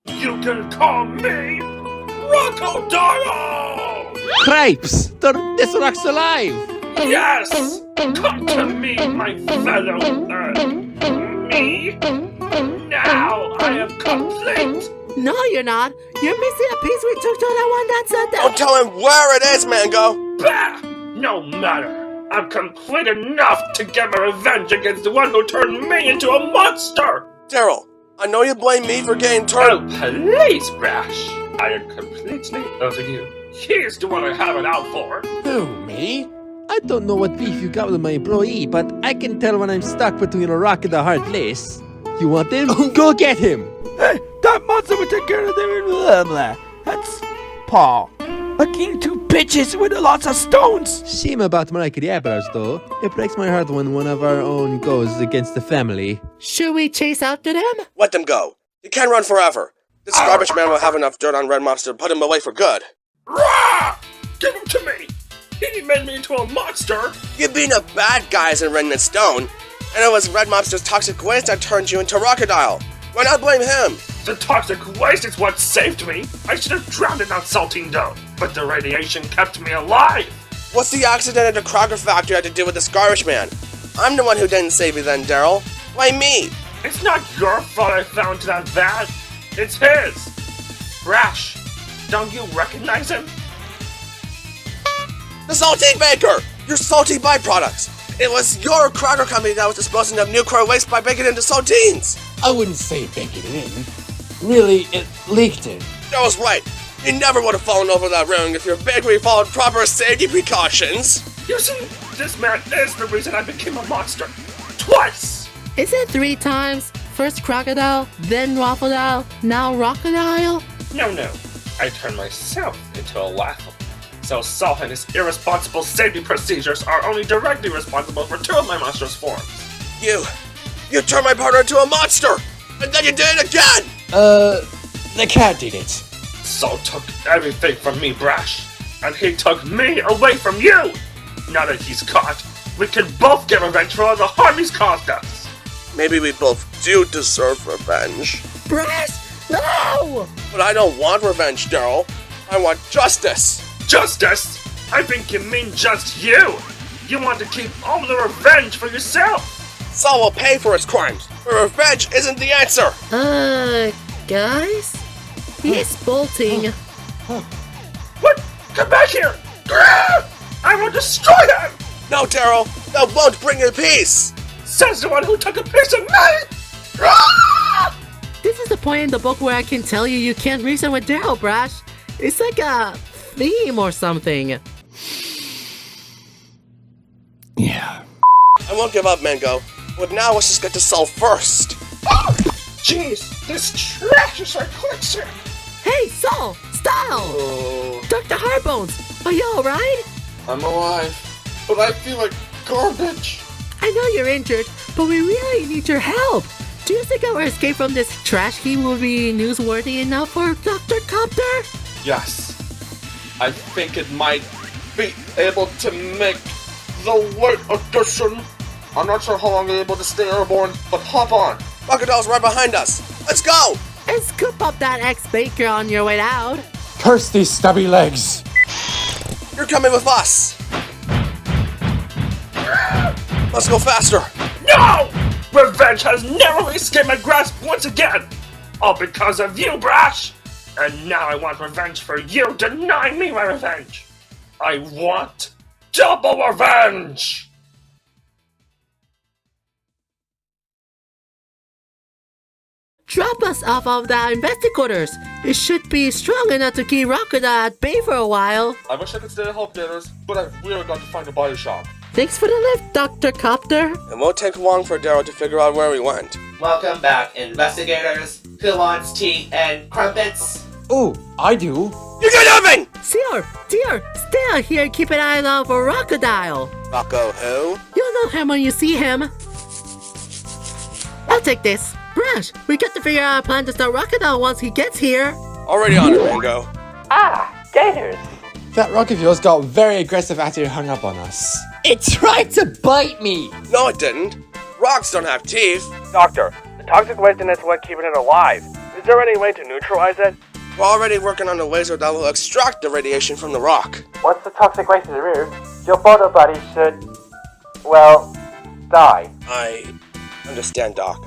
You can call me Crocodile! Cripes! This rock's alive! Yes! Come to me, my fellow, me? Now I am complete! No, you're not. You're missing a piece we took to the one that's at the... Don't tell him where it is, Mango! Bah! No matter. I'm complete enough to get my revenge against the one who turned me into a monster! Daryl, I know you blame me for getting turned... Oh, please, Brash! I am completely over you. Here's the one I have it out for. Who, me? I don't know what beef you got with my bro-y, but I can tell when I'm stuck between a rock and a hard place. You want him? Go get him! Hey, that monster would take care of them. Blah blah. That's Paul. Looking two bitches with lots of stones. Shame about Mikey the Eyebrows, though. It breaks my heart when one of our own goes against the family. Should we chase after them? Let them go. You can't run forever. This garbage man will have enough dirt on Red Monster to put him away for good. Rah! Give him to me! He made me into a monster! You being a bad guy isn't written in stone, and it was Red Mobster's toxic waste that turned you into crocodile. Why not blame him? The toxic waste is what saved me. I should have drowned in that saltine dough, but the radiation kept me alive. What's the accident at the Crocker factory had to do with this garbage man? I'm the one who didn't save you then, Daryl. Why me? It's not your fault I fell into that vat. It's his. Brash, don't you recognize him? The saltine baker! Your salty byproducts! It was your cracker company that was disposing of nuclear waste by baking it into saltines! I wouldn't say baking it in. Really, it leaked in. That was right. You never would have fallen over that railing if your bakery followed proper safety precautions. You see, this man is the reason I became a monster. Twice! Is it 3 times? First crocodile, then waffledile, now rockodile? No. I turned myself into a waffle. So Saul and his irresponsible safety procedures are only directly responsible for 2 of my monstrous forms. You turned my partner into a monster! And then you did it again! The cat did it. Saul took everything from me, Brash. And he took me away from you! Now that he's caught, we can both get revenge for all the harm he's caused us! Maybe we both do deserve revenge. Brash, no! But I don't want revenge, Daryl. I want justice! Justice? I think you mean just you! You want to keep all the revenge for yourself! Saul will pay for his crimes, but revenge isn't the answer! Guys? He's bolting. What? Come back here! I will destroy him! No, Daryl! That won't bring you peace! Says the one who took a piece of me! This is the point in the book where I can tell you can't reason with Daryl, Brash. It's like a theme or something. Yeah. I won't give up, Mango. But now let's just get to Saul first. Jeez, this trash is our clicker. Hey, Saul! Style! Dr. Hardbones, are you alright? I'm alive, but I feel like garbage. I know you're injured, but we really need your help. Do you think our escape from this trash heap will be newsworthy enough for Dr. Copter? Yes. I think it might be able to make the late edition. I'm not sure how long I'm able to stay airborne, but hop on. Crocodile's right behind us. Let's go! And scoop up that ex-baker on your way out. Curse these stubby legs. You're coming with us. Let's go faster. No! Revenge has narrowly escaped my grasp once again. All because of you, Brash. And now I want revenge for you denying me my revenge. I want double revenge. Drop us off of the InvestiGators. It should be strong enough to keep Crocodile at bay for a while. I wish I could stay at InvestiGators, but I've really got to find a body shop. Thanks for the lift, Dr. Copter. It won't take long for Daryl to figure out where we went. Welcome back, investigators. Who wants tea and crumpets? Oh, I do. You got nothing! Dear, stay out here and keep an eye out for Crocodile. Rocco who? You'll know him when you see him. I'll take this. Brash, we got to figure out a plan to stop Crocodile once he gets here. Already on it, Mango. Gators. That rock of yours got very aggressive after it hung up on us. It tried to bite me! No, it didn't. Rocks don't have teeth. Doctor, the toxic waste in it's what keeping it alive. Is there any way to neutralize it? We're already working on a laser that will extract the radiation from the rock. Once the toxic waste is removed, your boulder buddy should, well, die. I understand, Doc.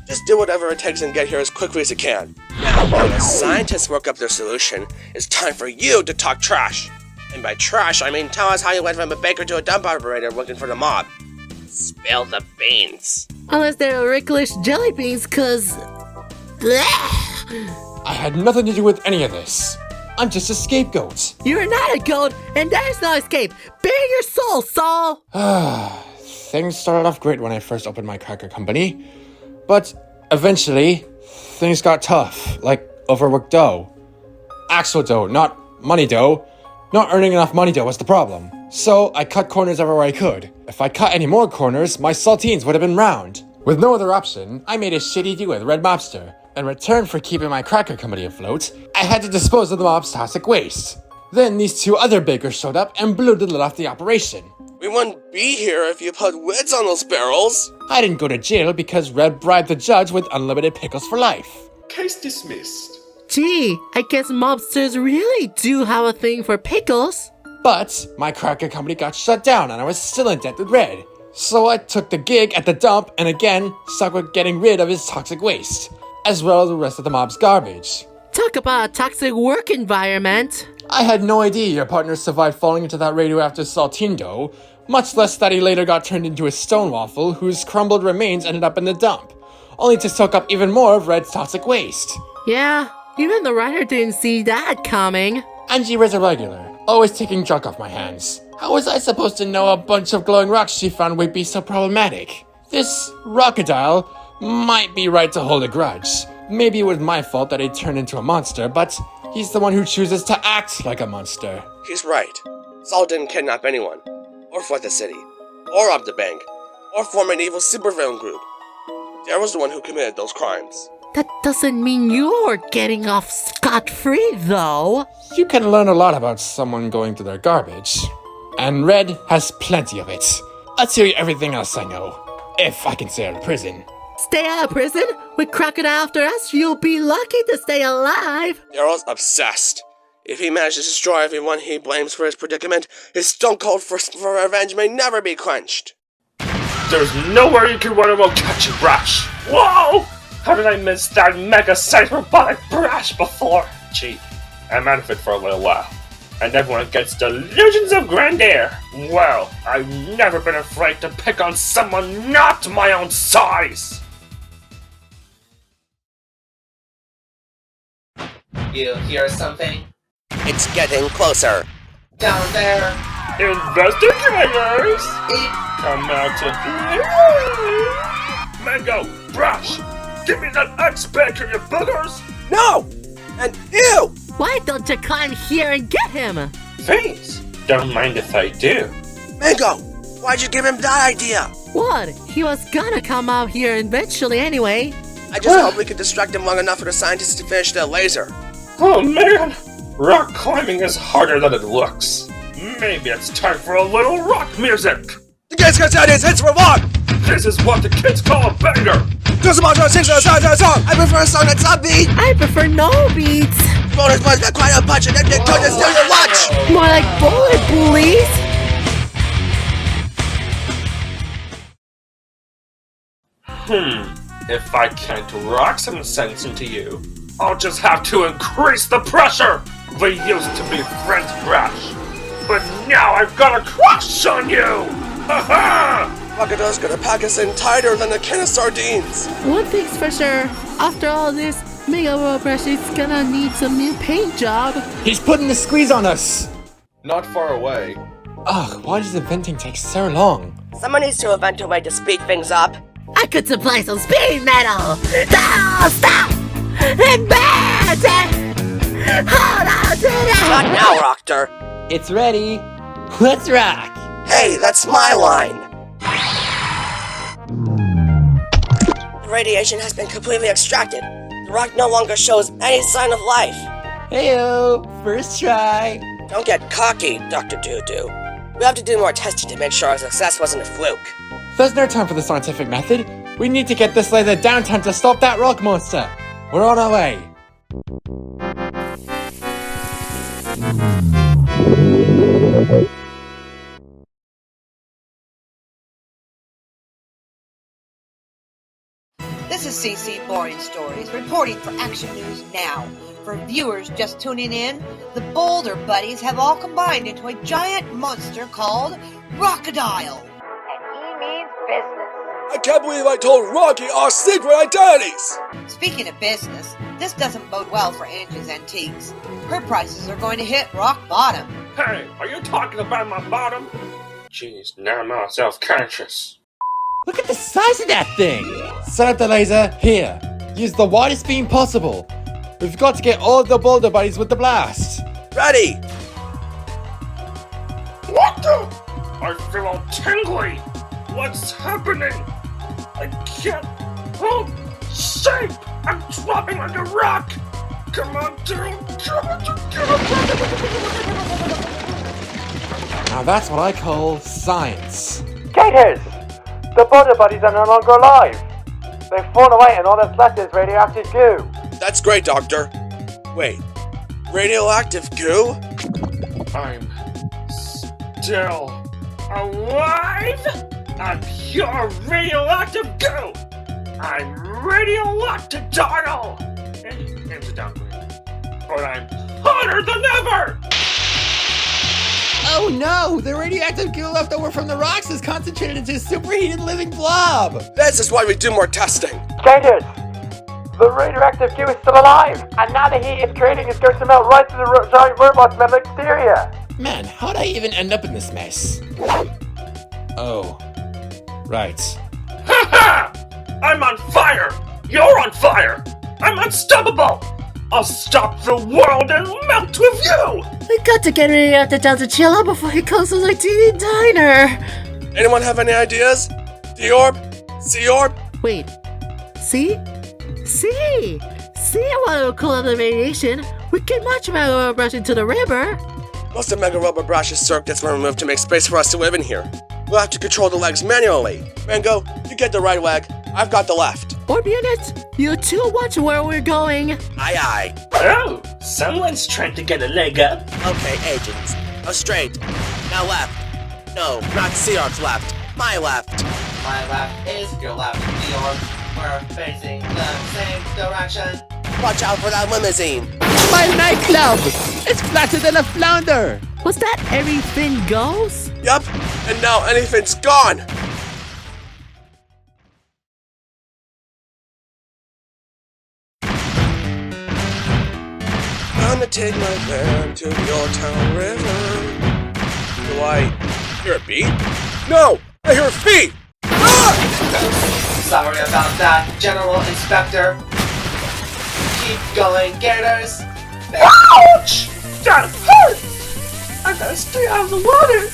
Just do whatever it takes and get here as quickly as you can. Now, while the scientists work up their solution, it's time for you to talk trash. And by trash, I mean tell us how you went from a baker to a dump operator working for the mob. Spill the beans. Unless they're Ricklish jelly beans, cause... I had nothing to do with any of this. I'm just a scapegoat. You're not a goat, and there's no escape. Bare your soul, Saul! Things started off great when I first opened my cracker company. But eventually, things got tough, like overworked dough. Actual dough, not money dough. Not earning enough money dough was the problem. So I cut corners everywhere I could. If I cut any more corners, my saltines would have been round. With no other option, I made a shitty deal with Red Mobster. In return for keeping my cracker company afloat, I had to dispose of the mob's toxic waste. Then these two other bakers showed up and blew the lid off the operation. We wouldn't be here if you put lids on those barrels. I didn't go to jail because Red bribed the judge with unlimited pickles for life. Case dismissed. Gee, I guess mobsters really do have a thing for pickles. But my cracker company got shut down and I was still in debt with Red. So I took the gig at the dump and again stuck with getting rid of his toxic waste, as well as the rest of the mob's garbage. Talk about a toxic work environment. I had no idea your partner survived falling into that radioactive saltine dough, much less that he later got turned into a stone waffle whose crumbled remains ended up in the dump, only to soak up even more of Red's toxic waste. Yeah, even the writer didn't see that coming. Anjie was a regular, always taking junk off my hands. How was I supposed to know a bunch of glowing rocks she found would be so problematic? This crocodile might be right to hold a grudge. Maybe it was my fault that he turned into a monster, but he's the one who chooses to act like a monster. He's right. Saul didn't kidnap anyone, or flood the city, or rob the bank, or form an evil supervillain group. Dare was the one who committed those crimes. That doesn't mean you're getting off scot-free, though. You can learn a lot about someone going through their garbage. And Red has plenty of it. I'll tell you everything else I know, if I can stay out of prison. Stay out of prison? With Crocodile after us, you'll be lucky to stay alive. Daryl's obsessed. If he manages to destroy everyone he blames for his predicament, his stone cold thirst for revenge may never be quenched. There's nowhere you can run and won't catch you, Brash. Whoa! How did I miss that mega cyberbolic Brash before? Gee, I'm out of it for a little while. And everyone gets delusions of grandeur. Well, I've never been afraid to pick on someone not my own size. You hear something? It's getting closer. Down there. InvestiGators! Come out to Mango, Brash, give me that X baker, you boogers! No! And ew! Why don't you climb here and get him? Thanks. Don't mind if I do. Mango, why'd you give him that idea? What? He was gonna come out here eventually anyway. I just hope we could distract him long enough for the scientists to finish their laser. Oh man! Rock climbing is harder than it looks. Maybe it's time for a little rock music. The kids got his hits for what? This is what the kids call a banger. Does the monster sing a song? I prefer a song that's upbeat. I prefer no beats. Voters must get quiet and punch and then get told to steal your watch. More like bullet bullies. If I can't rock some sense into you, I'll just have to increase the pressure. We used to be friends, Brash, but now I've got a crush on you. Ha ha! Crocodile's gonna pack us in tighter than a can of sardines. One thing's for sure. After all this, Mega World Brash is gonna need some new paint job. He's putting the squeeze on us. Not far away. Ugh, why does the venting take so long? Someone needs to invent a way to speed things up. I could supply some speed metal. Stop! Invent it! Hold on to that! Not now, Rocker. It's ready. Let's rock. Hey, that's my line. The radiation has been completely extracted. The rock no longer shows any sign of life. Heyo, first try. Don't get cocky, Dr. Doo-Doo. We have to do more testing to make sure our success wasn't a fluke. There's no time for the scientific method. We need to get this laser downtown to stop that rock monster. We're on our way. This is CC Boring Stories, reporting for Action News Now. For viewers just tuning in, the Boulder Buddies have all combined into a giant monster called Crocodile. And he means business. I can't believe I told Rocky our secret identities! Speaking of business, this doesn't bode well for Angie's Antiques. Her prices are going to hit rock bottom. Hey, are you talking about my bottom? Jeez, now I'm all self-conscious. Look at the size of that thing. Set up the laser here. Use the widest beam possible. We've got to get all of the Boulder Buddies with the blast. Ready! What the? I feel all tingly. What's happening? I can't hold shape. I'm dropping like a rock. Come on, Daryl! Now that's what I call science. Gators! The Boulder Buddies are no longer alive! They've flown away and all that's left is radioactive goo! That's great, Doctor. Wait, radioactive goo? I'm still alive? I'm pure radioactive goo! I'm radioactidile! And a downgrade. But I'm hotter than ever! Oh no! The radioactive goo left over from the rocks is concentrated into a superheated living blob! This is why we do more testing. Gators! The radioactive goo is still alive! And now the heat it's creating is going to melt right through the giant robot's metal exterior! Man, how'd I even end up in this mess? Oh. Right. Ha ha! I'm on fire! You're on fire! I'm unstoppable! I'll stop the world and melt with you! We got to get radioactive down to chill out before he comes to the teeny diner! Anyone have any ideas? D-Orb? C-Orb? Wait. See? See I want to cool up the radiation. We can march Mega Robot Brash into the river. Most of Mega Robot Brash's circuits were removed to make space for us to live in here. We'll have to control the legs manually. Mango, you get the right leg. I've got the left. Orb unit, you two watch where we're going. Aye aye. Oh, someone's trying to get a leg up. Okay, agents. Now straight. Now left. No, not Seahawk's left. My left. My left is your left, Dior. We're facing the same direction. Watch out for that limousine. My nightclub! It's flatter than a flounder! Was that everything goes? Yup, and now anything's gone. I'm gonna take my van to the Old Town River. Do I hear a beat? No! I hear a feet! Ah! Sorry about that, General Inspector. Keep going, Gators. Ouch! That hurts! I gotta stay out of the water!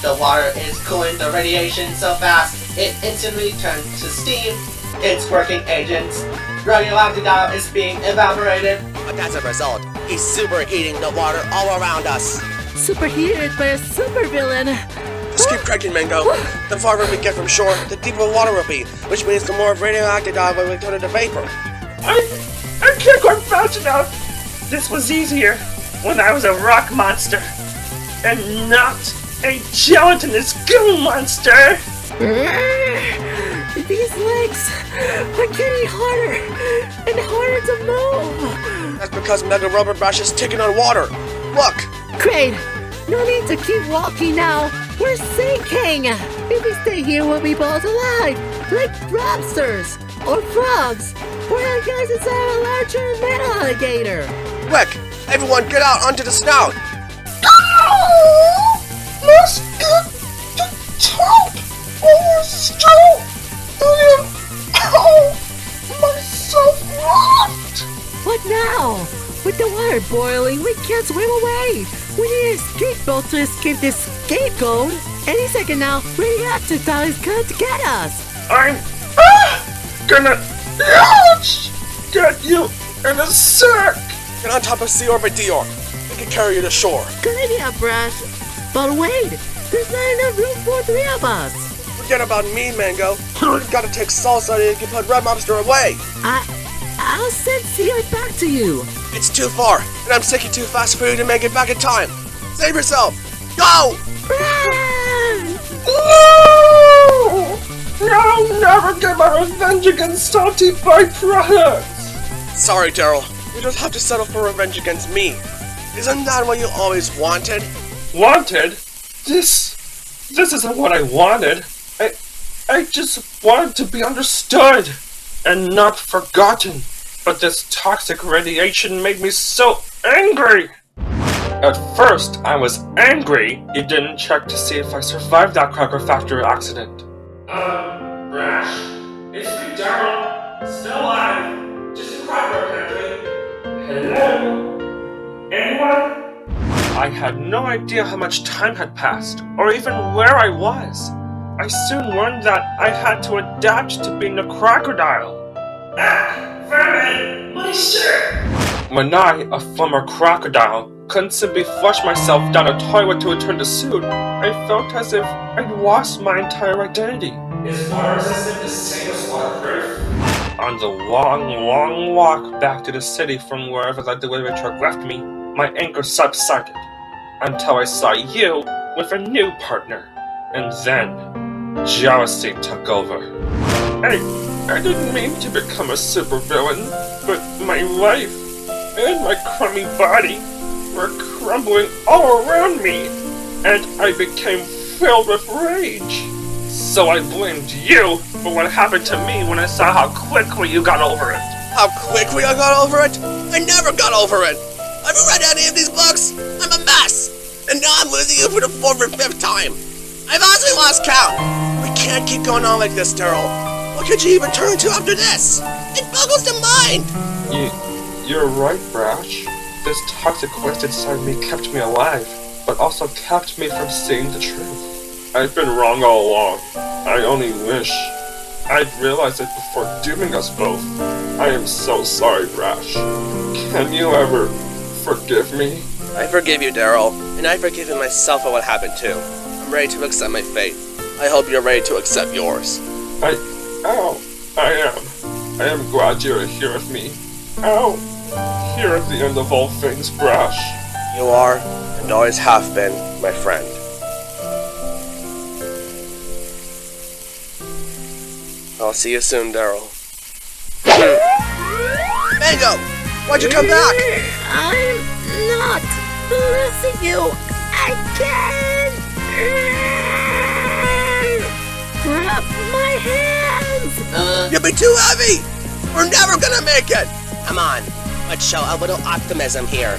The water is cooling the radiation so fast, it instantly turns to steam. It's working, agents. Radioactidile is being evaporated. But as a result, he's superheating the water all around us. Superheated by a supervillain. Just keep cranking, Mango. The farther we get from shore, the deeper the water will be, which means the more radioactidile will turn into vapor. I can't go fast enough! This was easier when I was a rock monster, and not a gelatinous goo monster! These legs are getting harder and harder to move! That's because Mega Rubber Brash is taking on water. Look! Great! No need to keep walking now! We're sinking! If we stay here, we'll be both alive! Like lobsters! Or frogs! Or like guys inside a larger metal alligator! Quick! Everyone get out onto the snout! Let's get the top of the stove! Myself lost! What now? With the water boiling, we can't swim away! We need an escape boat to escape this scapegoat! Any second now, radioactidile is coming to get us! I'm gonna get you in a sec! Get on top of C-Orb and D-Orb. We can carry you to shore. Good idea, Brash. But wait, there's not enough room for three of us. Forget about me, Mango. We've got to take Salsa so you can put Red Lobster away. I'll send C-Orb back to you. It's too far, and I'm sinking too fast for you to make it back in time. Save yourself. Go! No! I'll never get my revenge against salty byproducts! Sorry, Daryl. You don't have to settle for revenge against me. Isn't that what you always wanted? Wanted? This isn't what I wanted. I just wanted to be understood and not forgotten. But this toxic radiation made me so angry. At first, I was angry you didn't check to see if I survived that cracker factory accident. Brash, it's me, Daryl. Still alive. Just a cracker factory. Hello? Anyone? I had no idea how much time had passed, or even where I was. I soon learned that I had to adapt to being a crocodile. Vermin, my shirt! When I, a former crocodile, couldn't simply flush myself down a toilet to return to suit, I felt as if I'd lost my entire identity. Is water resistant the same as waterproof? On the long walk back to the city from wherever the delivery truck left me, my anger subsided, until I saw you with a new partner. And then, jealousy took over. I didn't mean to become a supervillain, but my life and my crummy body were crumbling all around me, and I became filled with rage. So I blamed you for what happened to me when I saw how quickly you got over it. How quickly I got over it? I never got over it! Have you read any of these books? I'm a mess! And now I'm losing you for the 4th or 5th time! I've honestly lost count! We can't keep going on like this, Daryl. What could you even turn to after this? It boggles the mind! You're right, Brash. This toxic waste inside me kept me alive, but also kept me from seeing the truth. I've been wrong all along. I only wish I'd realized it before dooming us both. I am so sorry, Brash. Can you ever forgive me? I forgive you, Daryl, and I've forgiven myself for what happened too. I'm ready to accept my fate. I hope you're ready to accept yours. I am glad you're here with me. Here at the end of all things, Brash. You are, and always have been, my friend. I'll see you soon, Daryl. Mango! Why'd you come back? I'm not losing you again! Grab my hands! You'll be too heavy! We're never gonna make it! Come on, let's show a little optimism here.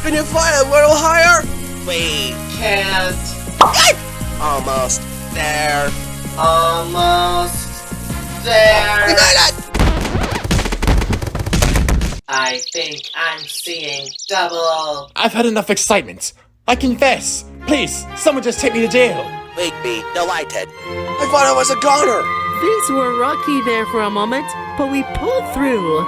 Can you fly a little higher? We can't. Almost there. Almost there. We made it! I think I'm seeing double. I've had enough excitement. I confess. Please, someone just take me to jail. We'd be delighted. I thought I was a goner. Things were rocky there for a moment, but we pulled through.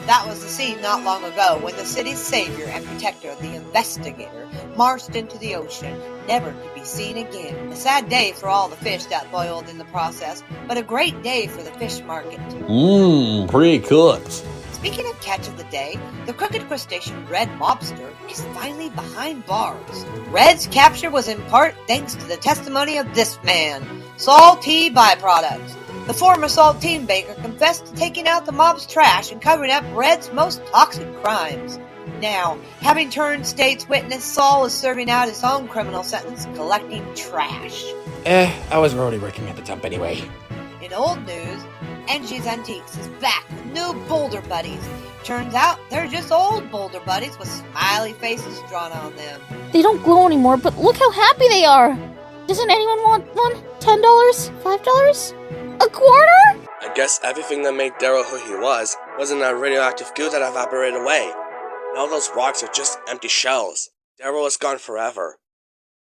That was the scene not long ago when the city's savior and protector, the Investigator, marched into the ocean, never to be seen again. A sad day for all the fish that boiled in the process, but a great day for the fish market. Pre-cooked. Speaking of catch of the day, the crooked crustacean Red Mobster is finally behind bars. Red's capture was in part thanks to the testimony of this man, Saul T. Byproducts. The former saltine baker confessed to taking out the mob's trash and covering up Red's most toxic crimes. Now, having turned state's witness, Saul is serving out his own criminal sentence collecting trash. I was already working at the dump anyway. In old news, Angie's Antiques is back with new Boulder Buddies. Turns out they're just old Boulder Buddies with smiley faces drawn on them. They don't glow anymore, but look how happy they are. Doesn't anyone want one? $10? $5? A quarter? I guess everything that made Daryl who he was wasn't that radioactive goo that evaporated away. Now those rocks are just empty shells. Daryl is gone forever.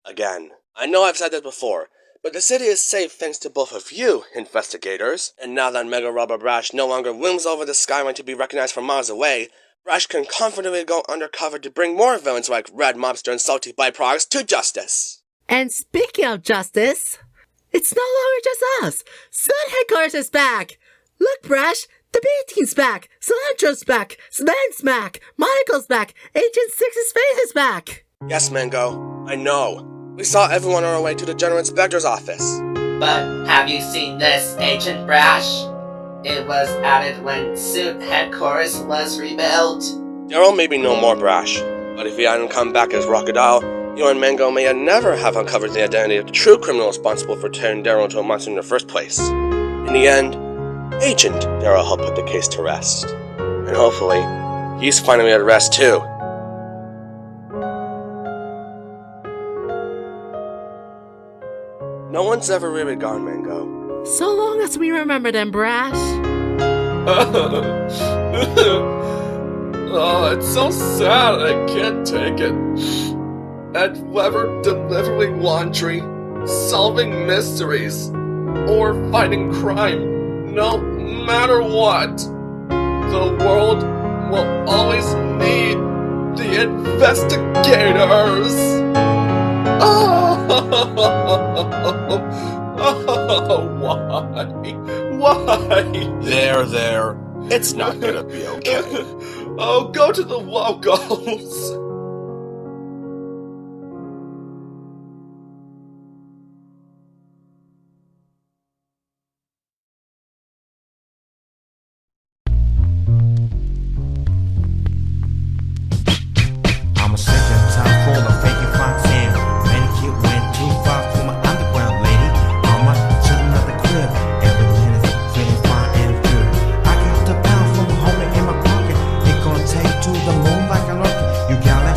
Again. I know I've said this before, but the city is safe thanks to both of you, investigators. And now that Mega Rubber Brash no longer looms over the skyline to be recognized from miles away, Brash can confidently go undercover to bring more villains like Red Mobster and Salty Byproducts to justice. And speaking of justice, it's no longer just us. Sun Headquarters is back. Look, Brash, the B-Team's back. Cilantro's back. Sven's back. Monocle's back. Agent Six's face is back. Yes, Mango. I know. We saw everyone on our way to the General Inspector's office. But have you seen this, Agent Brash? It was added when Suit Headquarters was rebuilt. Daryl may be no more Brash, but if he hadn't come back as Crocodile, you and Mango may never have uncovered the identity of the true criminal responsible for turning Daryl into a monster in the first place. In the end, Agent Daryl helped put the case to rest. And hopefully, he's finally at rest too. No one's ever really gone, Mango. So long as we remember them, Brash. Oh, it's so sad. I can't take it. And whether delivering laundry, solving mysteries, or fighting crime, no matter what, the world will always need the investigators. Why? There. It's not gonna be okay. Oh, go to the locals. I'm a sick and tired full of faking Foxanne. Many kid went too far for my underground lady. I'm a chillin' at the crib. Every minute feeling fine and good. I got the pound from homie in my pocket. It gon' take to the moon like a rocket. You gotta